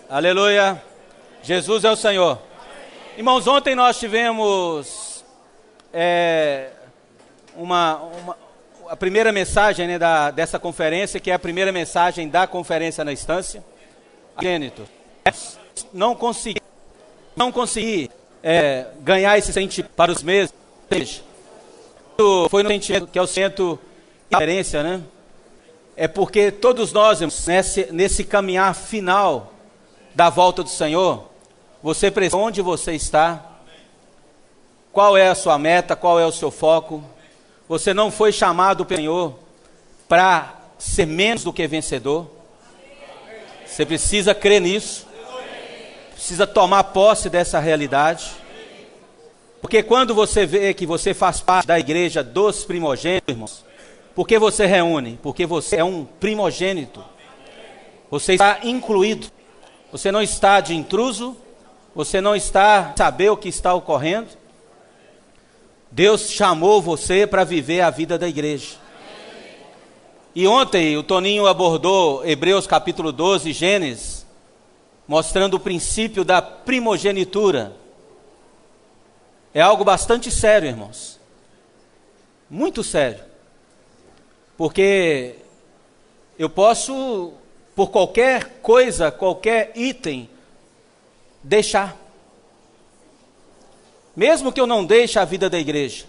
Aleluia. Jesus é o Senhor. Irmãos, ontem nós tivemos a primeira mensagem, né, dessa conferência, que é a primeira mensagem da conferência na instância. Não consegui ganhar esse sentimento para os meses. Foi no sentimento que é o sentimento de referência, né? É porque todos nós, nesse caminhar final da volta do Senhor, você precisa, onde você está, qual é a sua meta, qual é o seu foco. Você não foi chamado pelo Senhor para ser menos do que vencedor. Você precisa crer nisso, precisa tomar posse dessa realidade. Porque quando você vê que você faz parte da igreja dos primogênitos, irmãos, por que você reúne? Porque você é um primogênito. Você está incluído. Você não está de intruso. Você não está a saber o que está ocorrendo. Deus chamou você para viver a vida da igreja. E ontem o Toninho abordou Hebreus capítulo 12, Gênesis, mostrando o princípio da primogenitura. É algo bastante sério, irmãos. Muito sério. Porque eu posso, por qualquer coisa, qualquer item, deixar. Mesmo que eu não deixe a vida da igreja,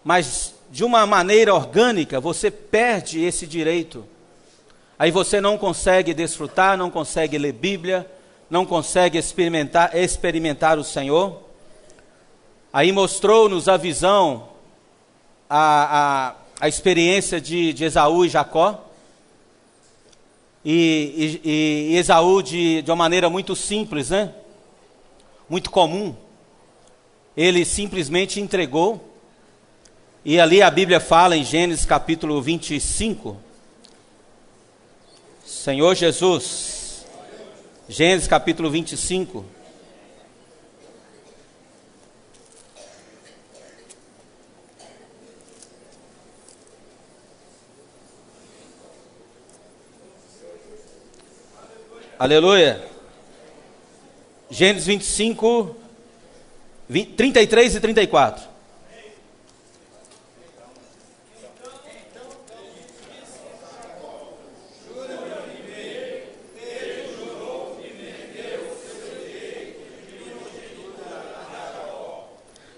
mas de uma maneira orgânica, você perde esse direito. Aí você não consegue desfrutar, não consegue ler Bíblia, não consegue experimentar o Senhor. Aí mostrou-nos a visão, a experiência de Esaú e Jacó. E Esaú de uma maneira muito simples, né? Muito comum. Ele simplesmente entregou. E ali a Bíblia fala em Gênesis capítulo 25. Senhor Jesus. Gênesis capítulo 25. Aleluia. Gênesis 25, 33 e 34.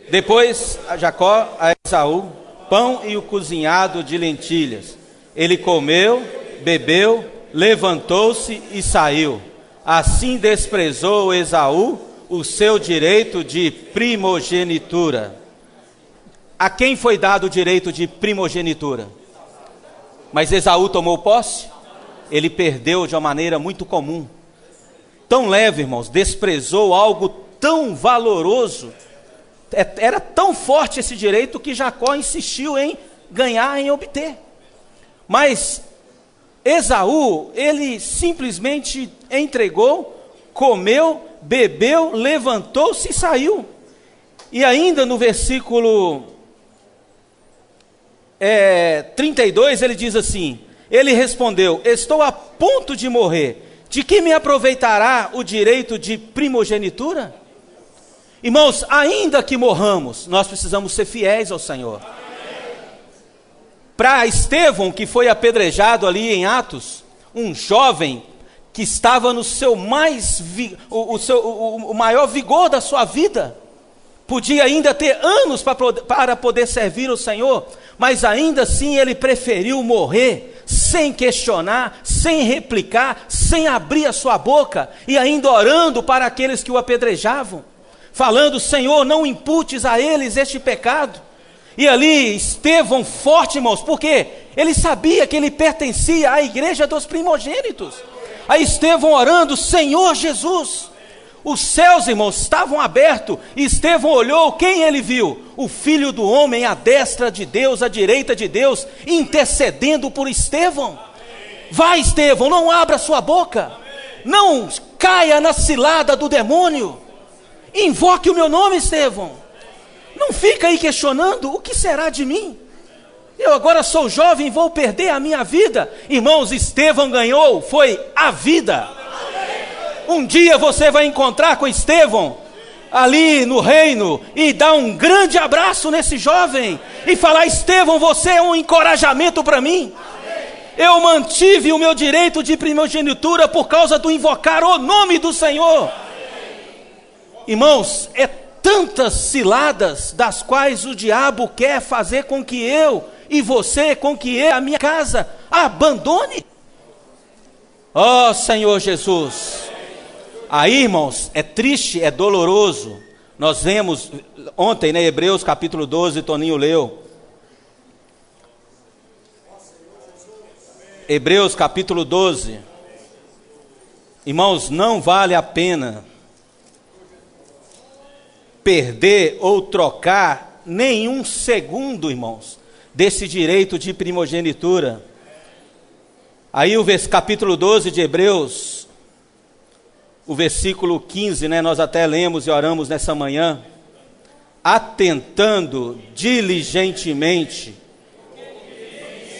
Depois a Jacó, a Esaú, pão e o cozinhado de lentilhas. Ele comeu, bebeu, levantou-se e saiu. Assim desprezou Esaú o seu direito de primogenitura. A quem foi dado o direito de primogenitura? Mas Esaú tomou posse? Ele perdeu de uma maneira muito comum. Tão leve, irmãos, desprezou algo tão valoroso. Era tão forte esse direito que Jacó insistiu em ganhar, em obter. Mas Esaú, ele simplesmente entregou, comeu, bebeu, levantou-se e saiu. E ainda no versículo 32, ele diz assim: ele respondeu: estou a ponto de morrer, de que me aproveitará o direito de primogenitura? Irmãos, ainda que morramos, nós precisamos ser fiéis ao Senhor. Para Estevão, que foi apedrejado ali em Atos, um jovem que estava no seu o maior vigor da sua vida, podia ainda ter anos para poder servir o Senhor, mas ainda assim ele preferiu morrer, sem questionar, sem replicar, sem abrir a sua boca, e ainda orando para aqueles que o apedrejavam, falando: Senhor, não imputes a eles este pecado. E ali Estevão forte, irmãos, porque ele sabia que ele pertencia à igreja dos primogênitos. Aí Estevão orando: Senhor Jesus. Os céus, irmãos, estavam abertos, e Estevão olhou, quem ele viu? O Filho do Homem à destra de Deus, à direita de Deus, intercedendo por Estevão. Vai, Estevão, não abra sua boca, não caia na cilada do demônio, invoque o meu nome, Estevão. Não fica aí questionando: o que será de mim? Eu agora sou jovem, vou perder a minha vida. Irmãos, Estevão ganhou, foi a vida. Um dia você vai encontrar com Estevão ali no reino e dar um grande abraço nesse jovem e falar: Estevão, você é um encorajamento para mim. Eu mantive o meu direito de primogenitura por causa do invocar o nome do Senhor. Irmãos, é tantas ciladas das quais o diabo quer fazer com que eu e você, com que eu, a minha casa, abandone. Ó Senhor Jesus. Aí, irmãos, é triste, é doloroso. Nós vemos ontem, né, Hebreus capítulo 12, Toninho leu. Hebreus capítulo 12. Irmãos, não vale a pena perder ou trocar nenhum segundo, irmãos, desse direito de primogenitura. Aí o capítulo 12 de Hebreus, o versículo 15, né, nós até lemos e oramos nessa manhã. Atentando diligentemente,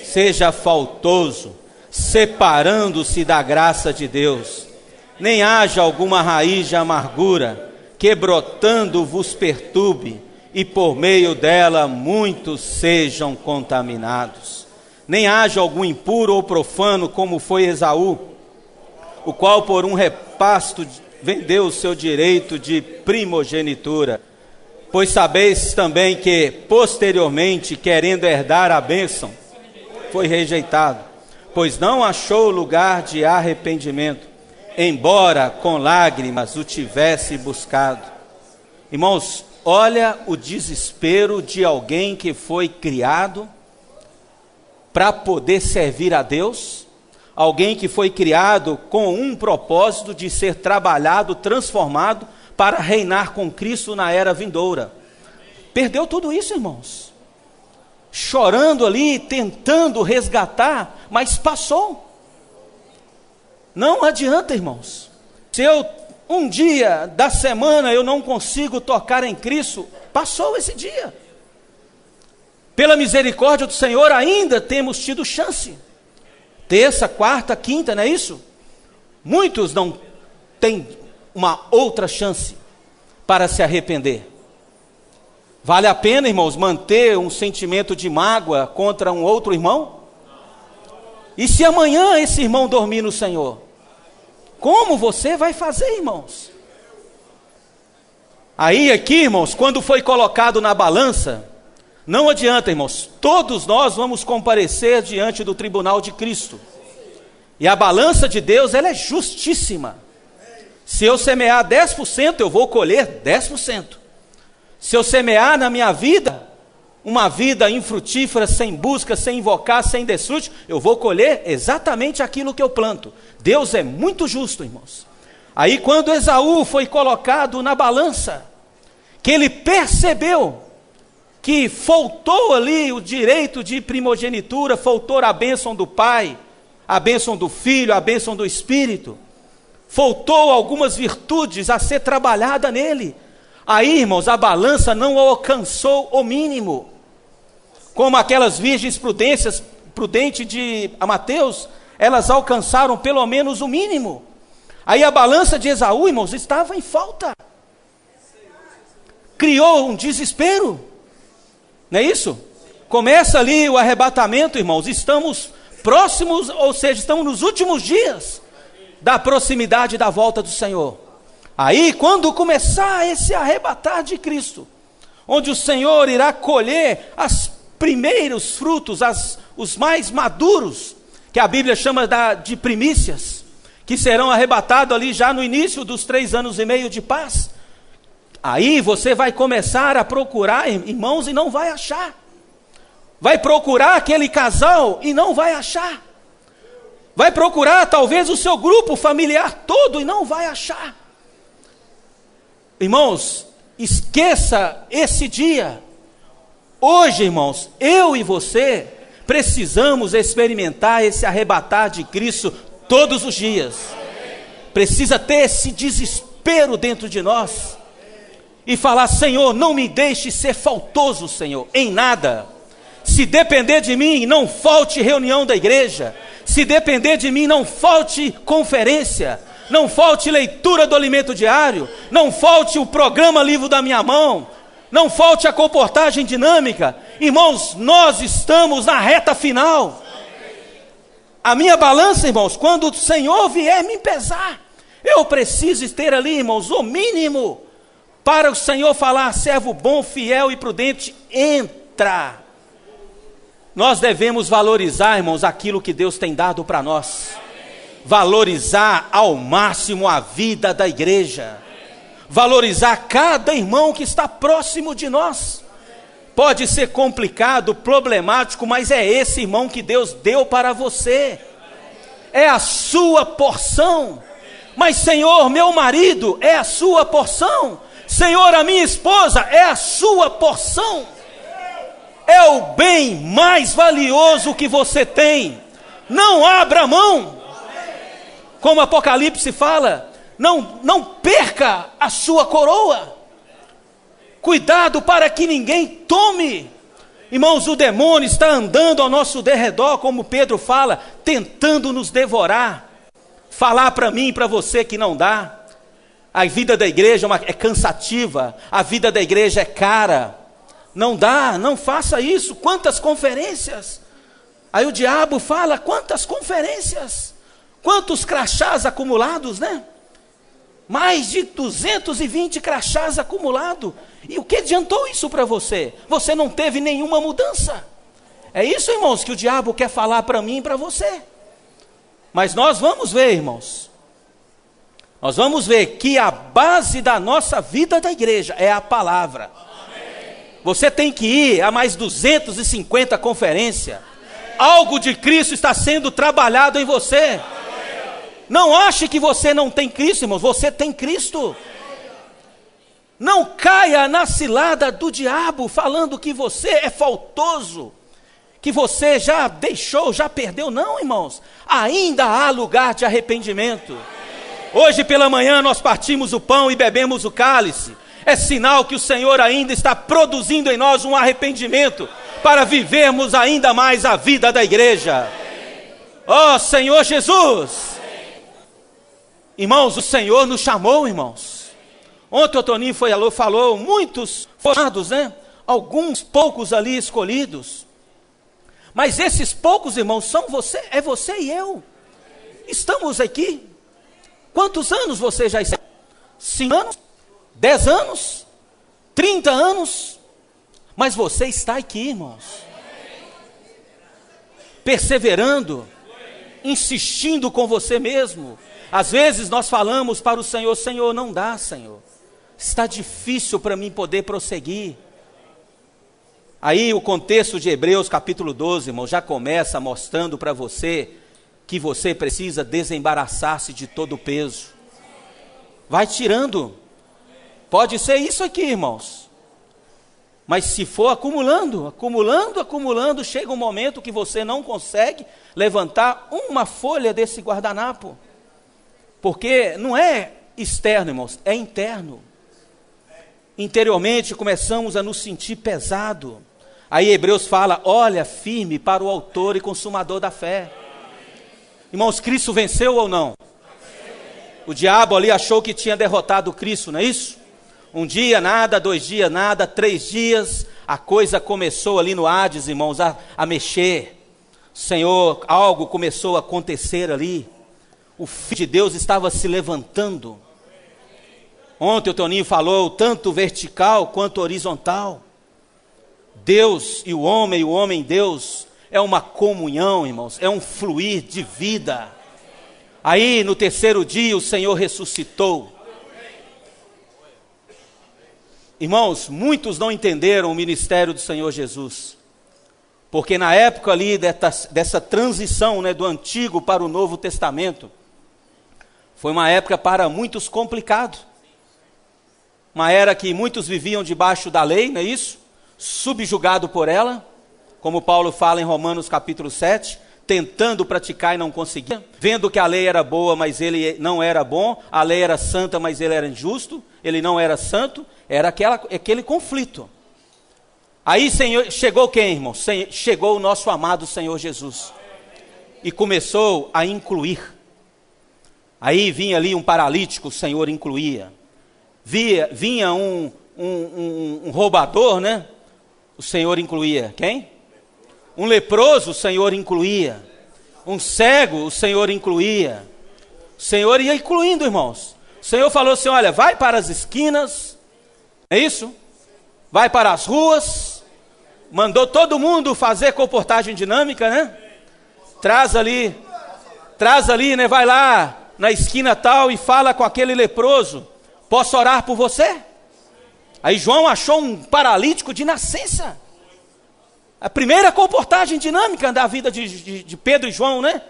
seja faltoso, separando-se da graça de Deus, nem haja alguma raiz de amargura, que brotando vos perturbe, e por meio dela muitos sejam contaminados. Nem haja algum impuro ou profano, como foi Esaú, o qual por um repasto vendeu o seu direito de primogenitura. Pois sabeis também que, posteriormente, querendo herdar a bênção, foi rejeitado, pois não achou lugar de arrependimento, embora com lágrimas o tivesse buscado. Irmãos, olha o desespero de alguém que foi criado para poder servir a Deus, alguém que foi criado com um propósito de ser trabalhado, transformado, para reinar com Cristo na era vindoura. Perdeu tudo isso, irmãos. Chorando ali, tentando resgatar, mas passou. Não adianta, irmãos. Se um dia da semana eu não consigo tocar em Cristo, passou esse dia. Pela misericórdia do Senhor ainda temos tido chance. Terça, quarta, quinta, não é isso? Muitos não têm uma outra chance para se arrepender. Vale a pena, irmãos, manter um sentimento de mágoa contra um outro irmão? E se amanhã esse irmão dormir no Senhor? Como você vai fazer, irmãos? Aí aqui, irmãos, quando foi colocado na balança, não adianta, irmãos, todos nós vamos comparecer diante do tribunal de Cristo. E a balança de Deus, ela é justíssima. Se eu semear 10%, eu vou colher 10%. Se eu semear na minha vida, uma vida infrutífera, sem busca, sem invocar, sem desfrute, eu vou colher exatamente aquilo que eu planto. Deus é muito justo, irmãos. Aí quando Esaú foi colocado na balança, que ele percebeu que faltou ali o direito de primogenitura, faltou a bênção do pai, a bênção do filho, a bênção do espírito, faltou algumas virtudes a ser trabalhada nele. Aí, irmãos, a balança não alcançou o mínimo. Como aquelas virgens prudentes de Mateus, elas alcançaram pelo menos o mínimo. Aí a balança de Esaú, irmãos, estava em falta. Criou um desespero. Não é isso? Começa ali o arrebatamento, irmãos. Estamos próximos, ou seja, estamos nos últimos dias da proximidade da volta do Senhor. Aí, quando começar esse arrebatar de Cristo, onde o Senhor irá colher os primeiros frutos, os mais maduros, que a Bíblia chama de primícias, que serão arrebatados ali já no início dos 3 anos e meio de paz. Aí você vai começar a procurar, irmãos, e não vai achar. Vai procurar aquele casal e não vai achar. Vai procurar talvez o seu grupo familiar todo e não vai achar. Irmãos, esqueça esse dia. Hoje, irmãos, eu e você precisamos experimentar esse arrebatar de Cristo todos os dias. Precisa ter esse desespero dentro de nós e falar: Senhor, não me deixe ser faltoso, Senhor, em nada. Se depender de mim, não falte reunião da igreja. Se depender de mim, não falte conferência. não falte leitura do alimento diário, não falte o programa Livro da Minha Mão, não falte a comportagem dinâmica. Irmãos, nós estamos na reta final. A minha balança, irmãos, quando o Senhor vier me pesar, eu preciso ter ali, irmãos, o mínimo, para o Senhor falar: servo bom, fiel e prudente, entra. Nós devemos valorizar, irmãos, aquilo que Deus tem dado para nós. Valorizar ao máximo a vida da igreja. Valorizar cada irmão que está próximo de nós. Pode ser complicado, problemático, mas é esse irmão que Deus deu para você. É a sua porção. Mas, Senhor, meu marido é a sua porção. Senhor, a minha esposa é a sua porção. É o bem mais valioso que você tem. Não abra mão. Como Apocalipse fala, não perca a sua coroa. Cuidado para que ninguém tome. Irmãos, o demônio está andando ao nosso derredor, como Pedro fala, tentando nos devorar. Falar para mim e para você que não dá. A vida da igreja é cansativa, a vida da igreja é cara. Não dá, não faça isso. Quantas conferências? Aí o diabo fala: quantas conferências? Quantos crachás acumulados, né? Mais de 220 crachás acumulados. E o que adiantou isso para você? Você não teve nenhuma mudança. É isso, irmãos, que o diabo quer falar para mim e para você. Mas nós vamos ver, irmãos. Nós vamos ver que a base da nossa vida da igreja é a palavra. Você tem que ir a mais 250 conferências. Algo de Cristo está sendo trabalhado em você. Não ache que você não tem Cristo, irmãos. Você tem Cristo. Não caia na cilada do diabo falando que você é faltoso, que você já deixou, já perdeu. Não, irmãos. Ainda há lugar de arrependimento. Hoje pela manhã nós partimos o pão e bebemos o cálice. É sinal que o Senhor ainda está produzindo em nós um arrependimento para vivermos ainda mais a vida da igreja. Ó Senhor Jesus! Irmãos, o Senhor nos chamou, irmãos. Ontem o Toninho falou, muitos formados, né? Alguns poucos ali escolhidos. Mas esses poucos, irmãos, são você, é você e eu. Estamos aqui. Quantos anos você já está? 5 anos? 10 anos? 30 anos? Mas você está aqui, irmãos. Perseverando, insistindo com você mesmo. Às vezes nós falamos para o Senhor: Senhor, não dá, Senhor. Está difícil para mim poder prosseguir. Aí o contexto de Hebreus capítulo 12, irmão, já começa mostrando para você que você precisa desembaraçar-se de todo o peso. Vai tirando. Pode ser isso aqui, irmãos. Mas se for acumulando, chega um momento que você não consegue levantar uma folha desse guardanapo. Porque não é externo, irmãos, é interno. Interiormente começamos a nos sentir pesado. Aí Hebreus fala: olha firme para o autor e consumador da fé. Irmãos, Cristo venceu ou não? O diabo ali achou que tinha derrotado Cristo, não é isso? Um dia nada, 2 dias nada, 3 dias, a coisa começou ali no Hades, irmãos, a mexer. Senhor, algo começou a acontecer ali. O Filho de Deus estava se levantando. Ontem o Toninho falou, tanto vertical quanto horizontal. Deus e o homem Deus, é uma comunhão, irmãos, é um fluir de vida. Aí no 3º dia o Senhor ressuscitou. Irmãos, muitos não entenderam o ministério do Senhor Jesus, porque na época ali dessa transição, né, do Antigo para o Novo Testamento, foi uma época para muitos complicado, uma era que muitos viviam debaixo da lei, não é isso? Subjugado por ela, como Paulo fala em Romanos capítulo 7, tentando praticar e não conseguia, vendo que a lei era boa, mas ele não era bom, a lei era santa, mas ele era injusto, ele não era santo, era aquele conflito. Aí chegou quem, irmão? Chegou o nosso amado Senhor Jesus, e começou a incluir. Aí vinha ali um paralítico, o Senhor incluía. Vinha um roubador, né? O Senhor incluía. Quem? Um leproso, o Senhor incluía. Um cego, o Senhor incluía. O Senhor ia incluindo, irmãos. O Senhor falou assim, olha, vai para as esquinas, é isso? Vai para as ruas. Mandou todo mundo fazer comportagem dinâmica, né? Traz ali, né? Vai lá na esquina tal e fala com aquele leproso, posso orar por você? Aí João achou um paralítico de nascença. A primeira comportagem dinâmica da vida de Pedro e João, né?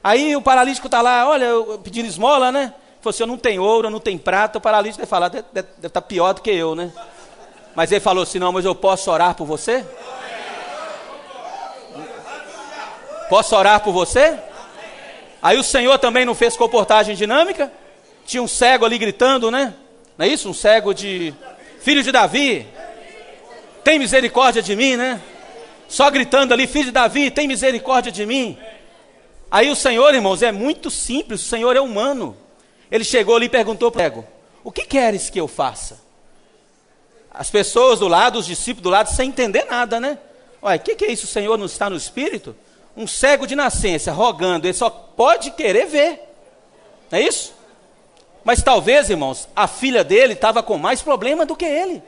Aí o paralítico está lá, olha, pedindo esmola, né? Falou assim, eu não tenho ouro, eu não tenho prata. O paralítico deve falar, deve estar pior do que eu, né? Mas ele falou assim, não, mas eu posso orar por você? Posso orar por você? Aí o Senhor também não fez comportagem dinâmica? Tinha um cego ali gritando, né? Não é isso? Um cego de... Filho de Davi, tem misericórdia de mim, né? Só gritando ali, filho de Davi, tem misericórdia de mim. Aí o Senhor, irmãos, é muito simples, o Senhor é humano. Ele chegou ali e perguntou para o cego, o que queres que eu faça? As pessoas do lado, os discípulos do lado, sem entender nada, né? Olha, o que é isso? O Senhor não está no Espírito? Um cego de nascença, rogando, ele só pode querer ver. Não é isso? Mas talvez, irmãos, a filha dele estava com mais problema do que ele.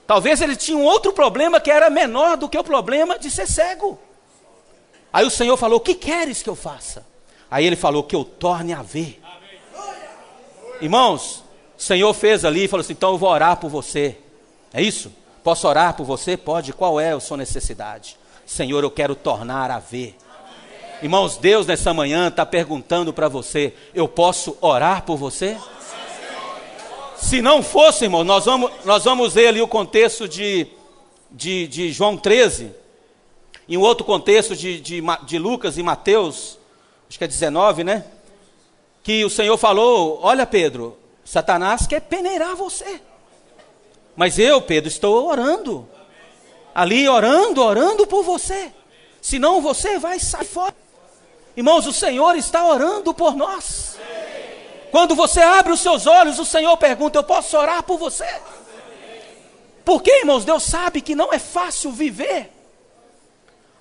Talvez ele tinha um outro problema que era menor do que o problema de ser cego. Aí o Senhor falou, o que queres que eu faça? Aí ele falou, que eu torne a ver. Irmãos, o Senhor fez ali e falou assim, então eu vou orar por você. É isso? Posso orar por você? Pode. Qual é a sua necessidade? Senhor, eu quero tornar a ver. Irmãos, Deus nessa manhã está perguntando para você, eu posso orar por você? Se não fosse, irmão, nós vamos ver ali o contexto de João 13, em um outro contexto de Lucas e Mateus, acho que é 19, né? Que o Senhor falou, olha Pedro, Satanás quer peneirar você. Mas eu, Pedro, estou orando. Ali orando por você. Senão você vai sair fora. Irmãos, o Senhor está orando por nós. Quando você abre os seus olhos, o Senhor pergunta, eu posso orar por você? Porque, irmãos, Deus sabe que não é fácil viver.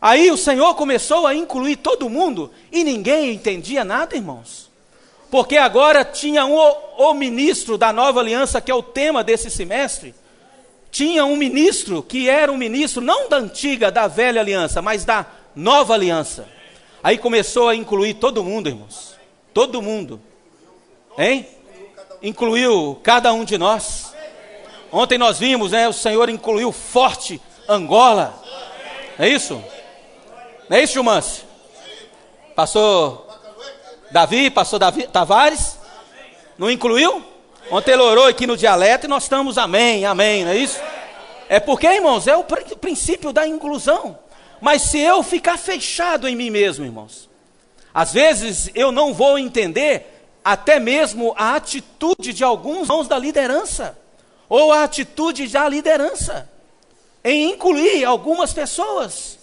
Aí o Senhor começou a incluir todo mundo e ninguém entendia nada, irmãos. Porque agora tinha o ministro da nova aliança, que é o tema desse semestre. Tinha um ministro que era um ministro não da antiga, da velha aliança, mas da nova aliança. Aí começou a incluir todo mundo, irmãos. Todo mundo. Hein? Incluiu cada um de nós. Ontem nós vimos, né? O Senhor incluiu forte Angola. Não é isso? Não é isso, Gilmance? Pastor Davi Tavares? Não incluiu? Ontem ele orou aqui no dialeto e nós estamos amém, amém, não é isso? É porque, irmãos, é o princípio da inclusão. Mas se eu ficar fechado em mim mesmo, irmãos, às vezes eu não vou entender até mesmo a atitude de alguns irmãos da liderança, ou a atitude da liderança, em incluir algumas pessoas.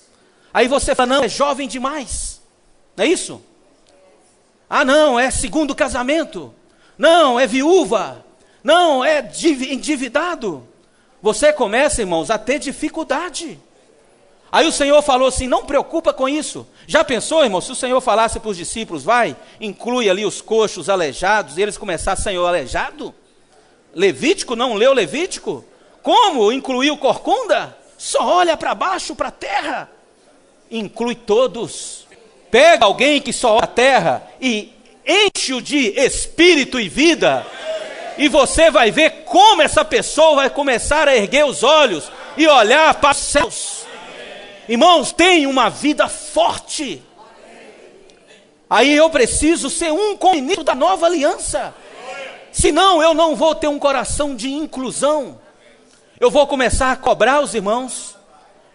Aí você fala, não, é jovem demais, não é isso? Ah não, é segundo casamento, não, é viúva, não, é endividado. Você começa, irmãos, a ter dificuldade. Aí o Senhor falou assim, não preocupa com isso. Já pensou, irmão, se o Senhor falasse para os discípulos, vai, inclui ali os coxos, os aleijados, e eles começassem, Senhor, aleijado? Levítico, não leu Levítico? Como incluir o corcunda? Só olha para baixo, para a terra. Inclui todos. Pega alguém que só olha a terra e enche-o de espírito e vida. E você vai ver como essa pessoa vai começar a erguer os olhos e olhar para os céus. Irmãos, tem uma vida forte. Aí eu preciso ser um ministro da nova aliança. Senão eu não vou ter um coração de inclusão. Eu vou começar a cobrar os irmãos.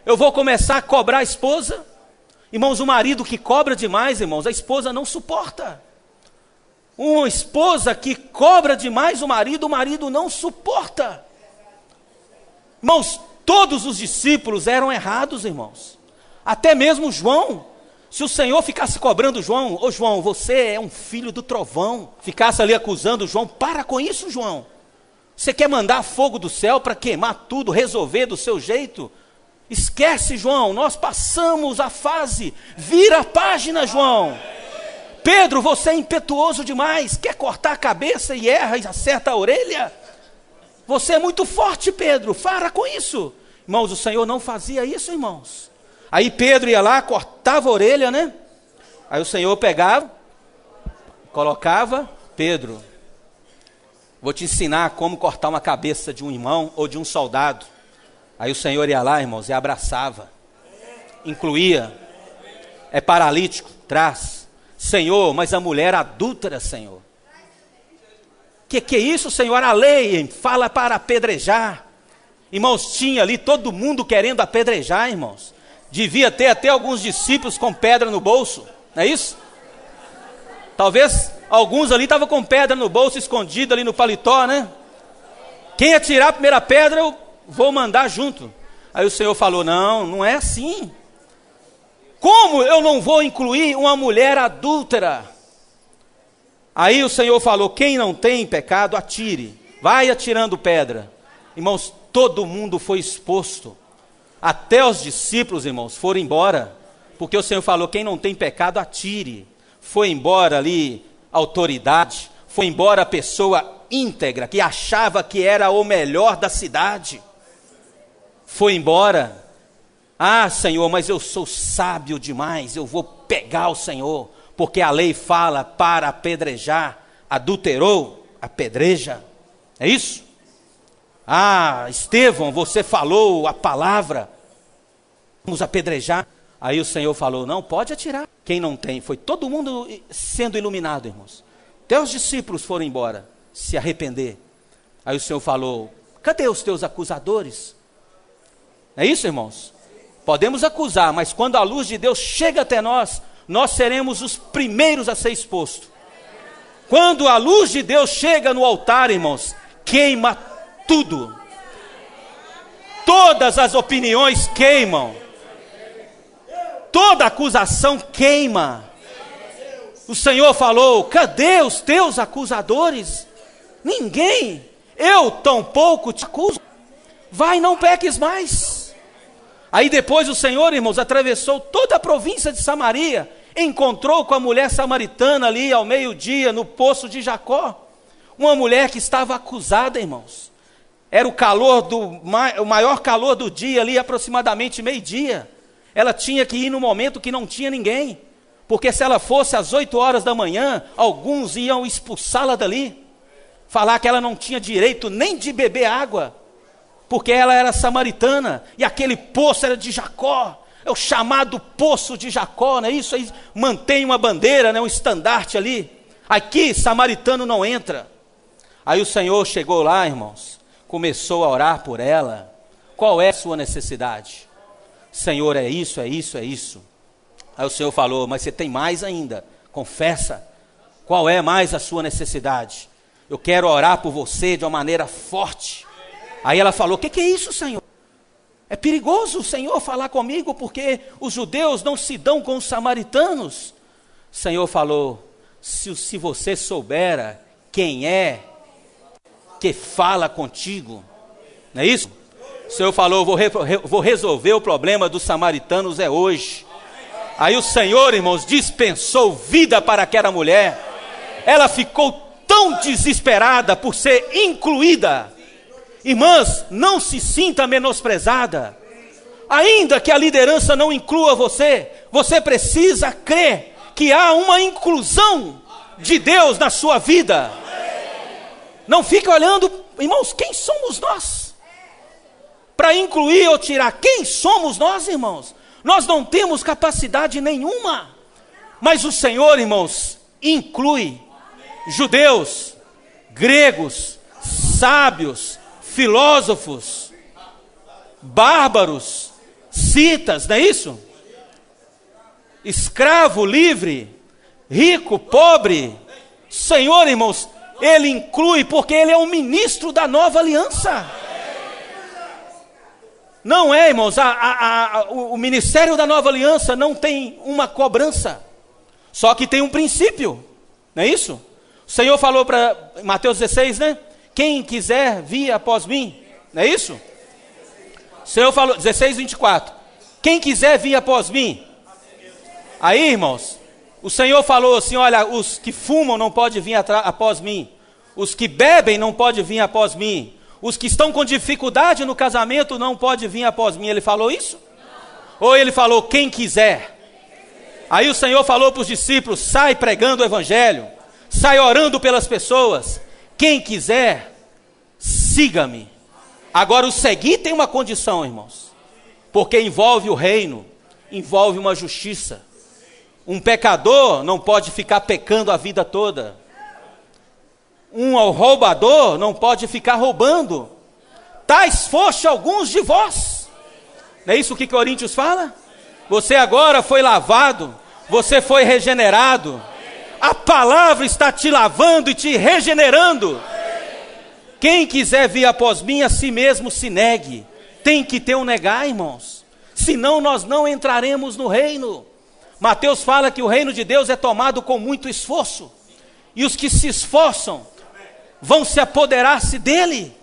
Eu vou começar a cobrar a esposa. Irmãos, o marido que cobra demais, irmãos, a esposa não suporta. Uma esposa que cobra demais o marido não suporta. Irmãos, todos os discípulos eram errados, irmãos. Até mesmo João. Se o Senhor ficasse cobrando João, ô João, você é um filho do trovão, ficasse ali acusando João, para com isso, João. Você quer mandar fogo do céu para queimar tudo, resolver do seu jeito? Esquece, João, nós passamos a fase, vira a página, João. Pedro, você é impetuoso demais, quer cortar a cabeça e erra e acerta a orelha? Você é muito forte, Pedro, para com isso. Irmãos, o Senhor não fazia isso, irmãos. Aí Pedro ia lá, cortava a orelha, né? Aí o Senhor pegava, colocava, Pedro, vou te ensinar como cortar uma cabeça de um irmão ou de um soldado. Aí o Senhor ia lá, irmãos, e abraçava, incluía, é paralítico, traz. Senhor, mas a mulher adúltera, Senhor. Que é isso, Senhor? A lei fala para apedrejar. Irmãos, tinha ali todo mundo querendo apedrejar, irmãos. Devia ter até alguns discípulos com pedra no bolso, não é isso? Talvez alguns ali estavam com pedra no bolso, escondido ali no paletó, né? Quem atirar a primeira pedra, eu vou mandar junto. Aí o Senhor falou, não é assim. Como eu não vou incluir uma mulher adúltera? Aí o Senhor falou, quem não tem pecado, atire. Vai atirando pedra. Irmãos, todo mundo foi exposto. Até os discípulos, irmãos, foram embora. Porque o Senhor falou, quem não tem pecado, atire. Foi embora ali a autoridade. Foi embora a pessoa íntegra, que achava que era o melhor da cidade. Foi embora. Ah, Senhor, mas eu sou sábio demais, eu vou pegar o Senhor. Porque a lei fala para apedrejar. Adulterou, apedreja. É isso? Ah, Estevão, você falou a palavra, vamos apedrejar. Aí o Senhor falou, não, pode atirar. Quem não tem, foi todo mundo sendo iluminado, irmãos. Até os discípulos foram embora, se arrepender. Aí o Senhor falou, cadê os teus acusadores? É isso, irmãos? Podemos acusar, mas quando a luz de Deus chega até nós, nós seremos os primeiros a ser expostos. Quando a luz de Deus chega no altar, irmãos, queima tudo. Todas as opiniões queimam. Toda acusação queima. O Senhor falou, cadê os teus acusadores? Ninguém. Eu tampouco te acuso. Vai, não peques mais. Aí depois o Senhor, irmãos, atravessou toda a província de Samaria, encontrou com a mulher samaritana ali ao meio-dia no poço de Jacó. Uma mulher que estava acusada, irmãos. Era o maior calor do dia ali, aproximadamente meio-dia. Ela tinha que ir no momento que não tinha ninguém. Porque se ela fosse às 8 horas da manhã, alguns iam expulsá-la dali. Falar que ela não tinha direito nem de beber água. Porque ela era samaritana. E aquele poço era de Jacó. É o chamado poço de Jacó, não é isso? Aí mantém uma bandeira, né, um estandarte ali. Aqui, samaritano não entra. Aí o Senhor chegou lá, irmãos. Começou a orar por ela. Qual é a sua necessidade? Senhor, é isso, é isso, é isso. Aí o Senhor falou, mas você tem mais ainda. Confessa. Qual é mais a sua necessidade? Eu quero orar por você de uma maneira forte. Aí ela falou, o que é isso, Senhor? É perigoso o Senhor falar comigo, porque os judeus não se dão com os samaritanos. O Senhor falou, se você soubera quem é que fala contigo, não é isso? O Senhor falou, vou resolver o problema dos samaritanos hoje. Aí o Senhor, irmãos, dispensou vida para aquela mulher. Ela ficou tão desesperada por ser incluída. Irmãs, não se sinta menosprezada. Ainda que a liderança não inclua você, você precisa crer que há uma inclusão de Deus na sua vida. Não fique olhando, irmãos, quem somos nós? Para incluir ou tirar, quem somos nós, irmãos? Nós não temos capacidade nenhuma. Mas o Senhor, irmãos, inclui judeus, gregos, sábios, filósofos, bárbaros, citas, não é isso? Escravo, livre, rico, pobre. Senhor, irmãos, Ele inclui porque Ele é o ministro da nova aliança. Não é, irmãos, o ministério da nova aliança não tem uma cobrança, só que tem um princípio, não é isso? O Senhor falou para Mateus 16, né? Quem quiser vir após mim, não é isso? O Senhor falou, 16, 24. Quem quiser vir após mim. Aí, irmãos, o Senhor falou assim, olha, os que fumam não podem vir após mim. Os que bebem não podem vir após mim. Os que estão com dificuldade no casamento não podem vir após mim. Ele falou isso? Não. Ou ele falou, quem quiser. Aí o Senhor falou para os discípulos, sai pregando o evangelho. Sai orando pelas pessoas. Quem quiser, siga-me. Agora o seguir tem uma condição, irmãos. Porque envolve o reino, envolve uma justiça. Um pecador não pode ficar pecando a vida toda. Um roubador não pode ficar roubando. Tais foste alguns de vós. Não é isso que Coríntios fala? Você agora foi lavado, você foi regenerado. A palavra está te lavando e te regenerando. Quem quiser vir após mim, a si mesmo se negue. Tem que ter um negar, irmãos. Senão nós não entraremos no reino. Mateus fala que o reino de Deus é tomado com muito esforço. E os que se esforçam vão se apoderar-se dele.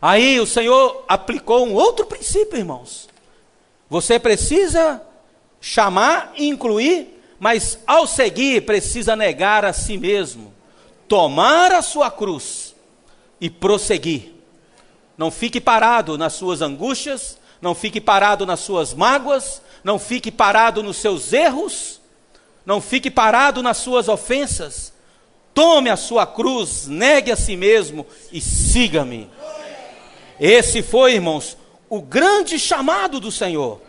Aí o Senhor aplicou um outro princípio, irmãos. Você precisa chamar e incluir, mas ao seguir precisa negar a si mesmo. Tomar a sua cruz e prosseguir. Não fique parado nas suas angústias, não fique parado nas suas mágoas, não fique parado nos seus erros, não fique parado nas suas ofensas. Tome a sua cruz, negue a si mesmo e siga-me. Esse foi, irmãos, o grande chamado do Senhor.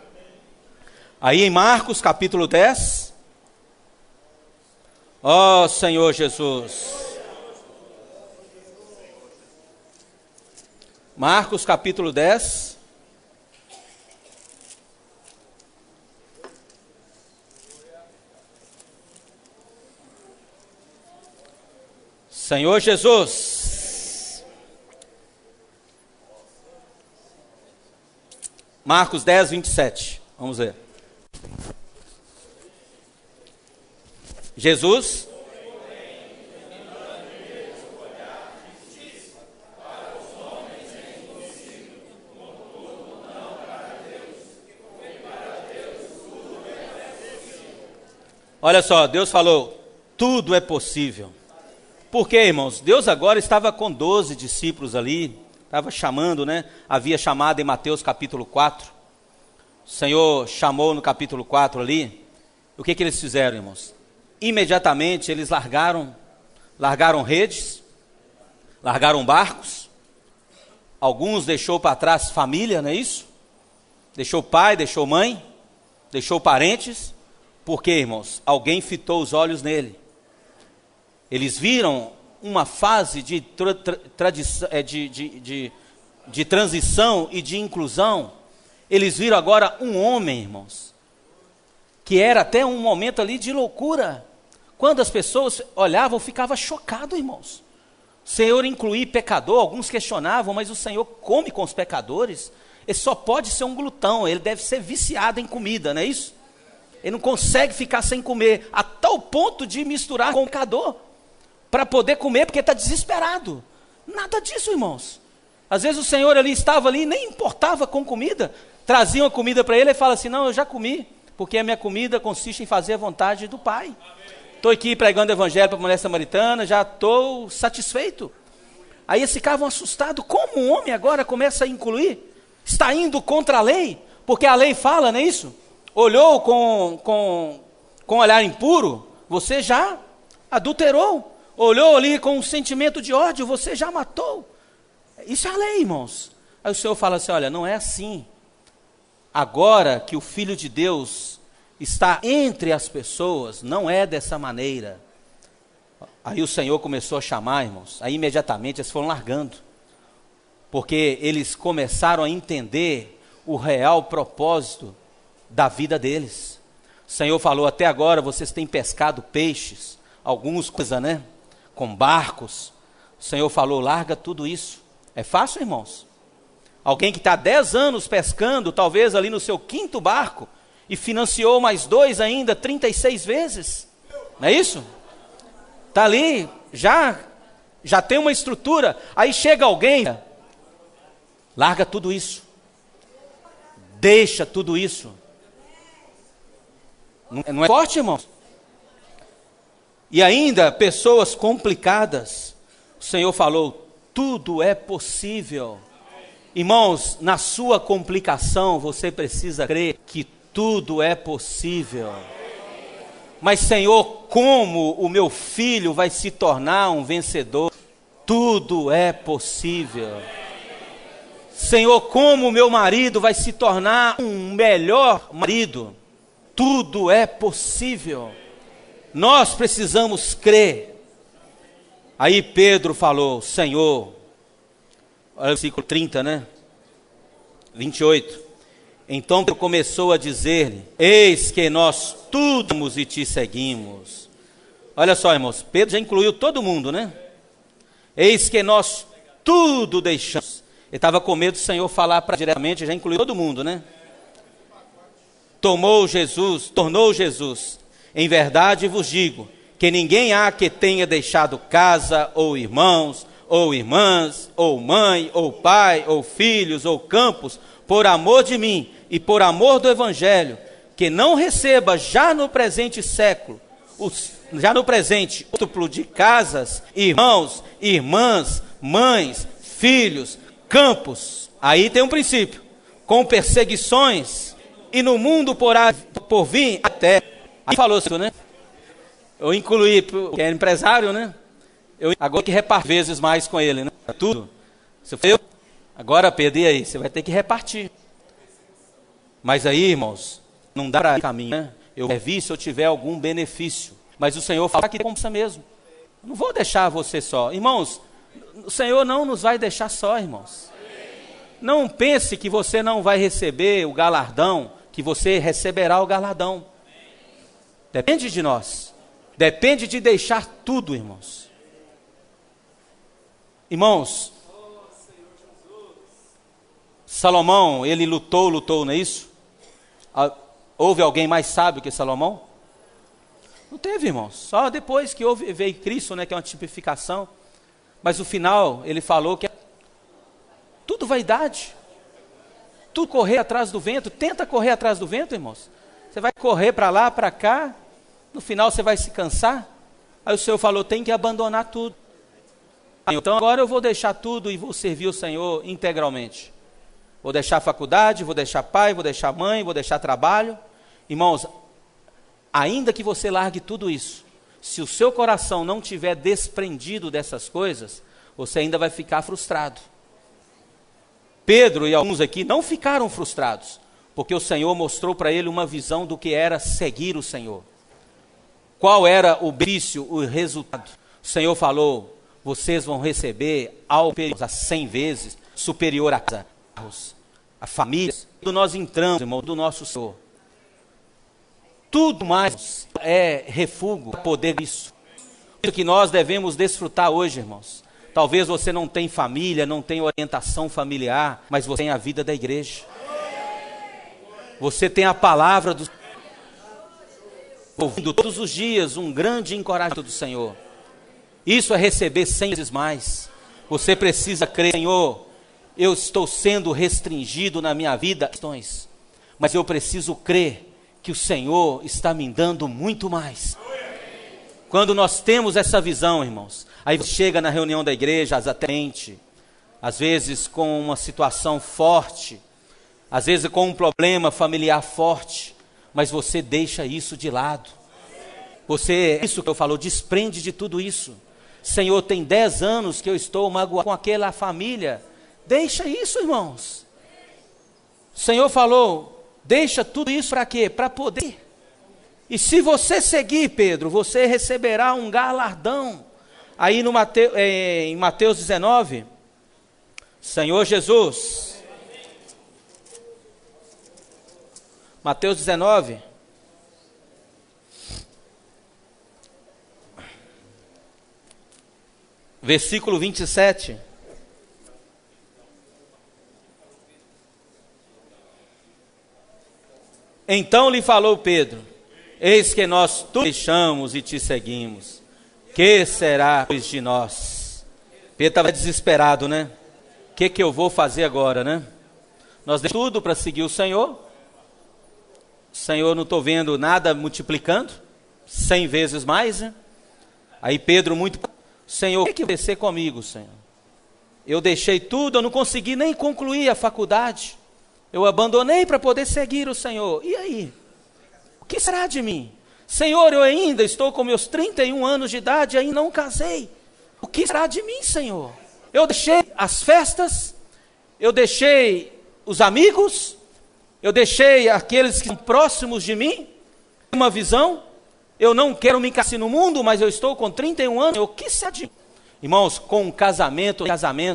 Aí em Marcos capítulo 10, ó Senhor Jesus. Marcos capítulo 10. Senhor Jesus. Marcos 10, 27. Vamos ver. Jesus. Olha só, Deus falou, tudo é possível. Por quê, irmãos? Deus agora estava com 12 discípulos ali, estava chamando, né? Havia chamado em Mateus capítulo 4. O Senhor chamou no capítulo 4 ali. O que eles fizeram, irmãos? Imediatamente eles largaram redes, largaram barcos. Alguns deixou para trás família, não é isso? Deixou pai, deixou mãe, deixou parentes. Por quê, irmãos? Alguém fitou os olhos nele. Eles viram uma fase de transição e de inclusão. Eles viram agora um homem, irmãos, que era até um momento ali de loucura. Quando as pessoas olhavam, ficavam chocados, irmãos. O Senhor incluir pecador, alguns questionavam, mas o Senhor come com os pecadores? Ele só pode ser um glutão, ele deve ser viciado em comida, não é isso? Ele não consegue ficar sem comer, a tal ponto de misturar com o pecador, para poder comer, porque está desesperado. Nada disso, irmãos. Às vezes o Senhor ali estava ali, nem importava com comida. Traziam a comida para ele e fala assim, não, eu já comi, porque a minha comida consiste em fazer a vontade do Pai. Estou aqui pregando o evangelho para a mulher samaritana, já estou satisfeito. Aí eles ficavam assustados, como um homem agora começa a incluir? Está indo contra a lei, porque a lei fala, não é isso? Olhou com olhar impuro, você já adulterou. Olhou ali com um sentimento de ódio, você já matou. Isso é a lei, irmãos. Aí o Senhor fala assim, olha, não é assim. Agora que o Filho de Deus está entre as pessoas, não é dessa maneira. Aí o Senhor começou a chamar, irmãos. Aí imediatamente eles foram largando. Porque eles começaram a entender o real propósito da vida deles. O Senhor falou, até agora vocês têm pescado peixes, alguns coisas, né? Com barcos. O Senhor falou, larga tudo isso. É fácil, irmãos? Alguém que está 10 anos pescando, talvez ali no seu 5º barco, e financiou mais 2 ainda, 36 vezes. Não é isso? Está ali, já tem uma estrutura. Aí chega alguém, larga tudo isso. Deixa tudo isso. Não é forte, irmãos? E ainda, pessoas complicadas. O Senhor falou, tudo é possível. Irmãos, na sua complicação, você precisa crer que tudo é possível. Mas, Senhor, como o meu filho vai se tornar um vencedor? Tudo é possível. Senhor, como o meu marido vai se tornar um melhor marido? Tudo é possível. Nós precisamos crer. Aí Pedro falou, Senhor, olha o versículo 30, né? 28. Então Pedro começou a dizer-lhe, eis que nós tudo e te seguimos. Olha só, irmãos, Pedro já incluiu todo mundo, né? Eis que nós tudo deixamos. Ele estava com medo do Senhor falar diretamente, já incluiu todo mundo, né? Tornou Jesus, em verdade vos digo, que ninguém há que tenha deixado casa, ou irmãos, ou irmãs, ou mãe, ou pai, ou filhos, ou campos, por amor de mim e por amor do Evangelho, que não receba já no presente século, já no presente, múltiplo de casas, irmãos, irmãs, mães, filhos, campos. Aí tem um princípio, com perseguições, e no mundo por vir até. Aí falou isso, né? Eu incluí, que é empresário, né? Agora que repartir vezes mais com ele, né? Tudo. Você foi eu. Agora, Pedro, e aí? Você vai ter que repartir. Mas aí, irmãos, não dá para caminho, né? Eu vi se eu tiver algum benefício. Mas o Senhor fala que compensa mesmo. Eu não vou deixar você só. Irmãos, o Senhor não nos vai deixar só, irmãos. Não pense que você não vai receber o galardão, que você receberá o galardão. Depende de nós. Depende de deixar tudo, irmãos. Irmãos, Salomão, ele lutou, não é isso? Houve alguém mais sábio que Salomão? Não teve, irmãos. Só depois que veio Cristo, né, que é uma tipificação. Mas no final, ele falou que é tudo vaidade. Tudo correr atrás do vento. Tenta correr atrás do vento, irmãos. Você vai correr para lá, para cá. No final você vai se cansar. Aí o Senhor falou, tem que abandonar tudo. Então agora eu vou deixar tudo e vou servir o Senhor integralmente. Vou deixar a faculdade, vou deixar pai, vou deixar mãe, vou deixar trabalho. Irmãos, ainda que você largue tudo isso, se o seu coração não tiver desprendido dessas coisas, você ainda vai ficar frustrado. Pedro e alguns aqui não ficaram frustrados, porque o Senhor mostrou para ele uma visão do que era seguir o Senhor. Qual era o benefício, o resultado? O Senhor falou, vocês vão receber algo a 100 vezes superior a carros, a famílias. Quando nós entramos, irmão, do nosso Senhor, tudo mais é refúgio para poder isso. Isso que nós devemos desfrutar hoje, irmãos. Talvez você não tenha família, não tenha orientação familiar, mas você tem a vida da igreja. Você tem a palavra do Senhor. Ouvindo todos os dias um grande encorajamento do Senhor. Isso é receber 100 vezes mais. Você precisa crer, Senhor, eu estou sendo restringido na minha vida, mas eu preciso crer que o Senhor está me dando muito mais. Quando nós temos essa visão, irmãos, aí você chega na reunião da igreja, atente, às vezes com uma situação forte, às vezes com um problema familiar forte, mas você deixa isso de lado. Você, isso que eu falo, desprende de tudo isso. Senhor, tem 10 anos que eu estou magoado com aquela família. Deixa isso, irmãos. O Senhor falou, deixa tudo isso para quê? Para poder. E se você seguir, Pedro, você receberá um galardão. Aí em Mateus 19, Senhor Jesus, Mateus 19, versículo 27. Então lhe falou Pedro: eis que nós te deixamos e te seguimos. Que será, pois, de nós? Pedro estava desesperado, né? O que eu vou fazer agora, né? Nós deixamos tudo para seguir o Senhor. O Senhor, não estou vendo nada multiplicando, 100 vezes mais, né? Aí Pedro muito: Senhor, o que vai acontecer comigo, Senhor? Eu deixei tudo, eu não consegui nem concluir a faculdade. Eu abandonei para poder seguir o Senhor. E aí? O que será de mim? Senhor, eu ainda estou com meus 31 anos de idade e ainda não casei. O que será de mim, Senhor? Eu deixei as festas, eu deixei os amigos, eu deixei aqueles que são próximos de mim, uma visão. Eu não quero me casar no mundo, mas eu estou com 31 anos. O que será de mim? Irmãos, com um casamento,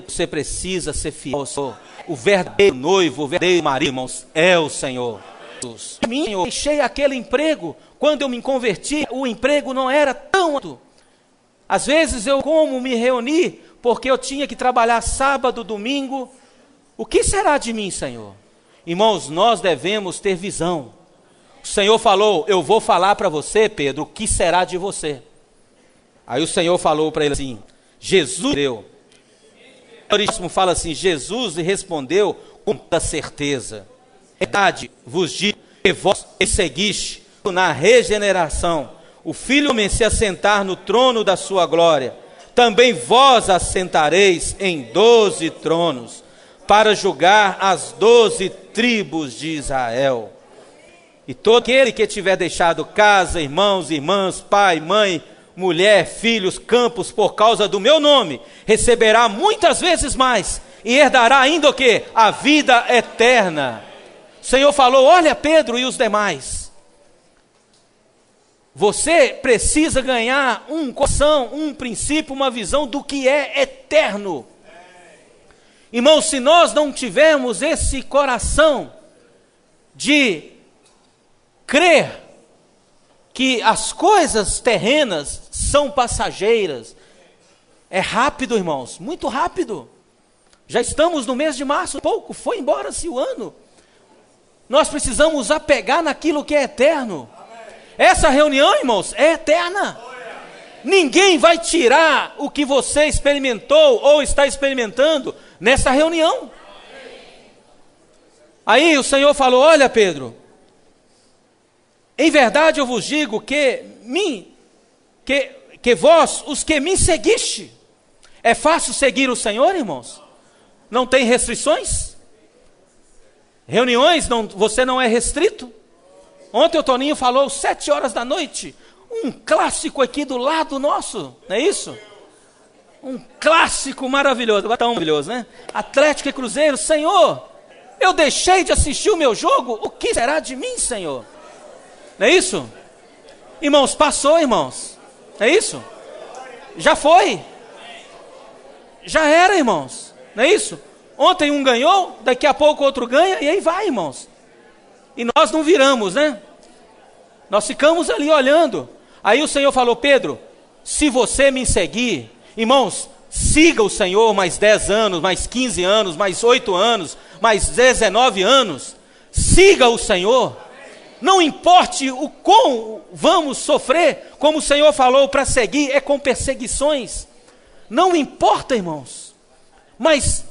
você precisa ser fiel ao Senhor. O verdadeiro noivo, o verdadeiro marido, irmãos, é o Senhor. Eu deixei aquele emprego. Quando eu me converti, o emprego não era tão alto. Às vezes eu me reuni, porque eu tinha que trabalhar sábado, domingo. O que será de mim, Senhor? Irmãos, nós devemos ter visão. O Senhor falou: eu vou falar para você, Pedro, o que será de você. Aí o Senhor falou para ele assim: Jesus deu. O Euríssimo fala assim: Jesus lhe respondeu com toda certeza: verdade vos digo que vós me seguiste na regeneração, o Filho homem se assentar no trono da sua glória, também vós assentareis em 12 tronos, para julgar as 12 tribos de Israel. E todo aquele que tiver deixado casa, irmãos, irmãs, pai, mãe, mulher, filhos, campos, por causa do meu nome, receberá muitas vezes mais, e herdará ainda o quê? A vida eterna. O Senhor falou: olha, Pedro e os demais, você precisa ganhar um coração, um princípio, uma visão do que é eterno. Irmãos, se nós não tivermos esse coração de crer que as coisas terrenas são passageiras, é rápido, irmãos, muito rápido. Já estamos no mês de março, pouco, foi embora-se o ano. Nós precisamos apegar naquilo que é eterno. Essa reunião, irmãos, é eterna. Ninguém vai tirar o que você experimentou ou está experimentando nessa reunião. Aí o Senhor falou: olha, Pedro, em verdade eu vos digo que vós, os que me seguiste. É fácil seguir o Senhor, irmãos? Não tem restrições? Reuniões, você não é restrito? Ontem o Toninho falou 7 horas da noite, um clássico aqui do lado nosso, não é isso? Um clássico maravilhoso, tão maravilhoso, né? Atlético e Cruzeiro. Senhor, eu deixei de assistir o meu jogo, o que será de mim, Senhor? Não é isso? Irmãos, passou, irmãos, não é isso? Já foi, já era, irmãos, não é isso? Ontem um ganhou, daqui a pouco outro ganha, e aí vai, irmãos. E nós não viramos, né? Nós ficamos ali olhando. Aí o Senhor falou: Pedro, se você me seguir, irmãos, siga o Senhor mais 10 anos, mais 15 anos, mais 8 anos, mais 19 anos. Siga o Senhor. Não importe o quão vamos sofrer, como o Senhor falou, para seguir é com perseguições. Não importa, irmãos. Mas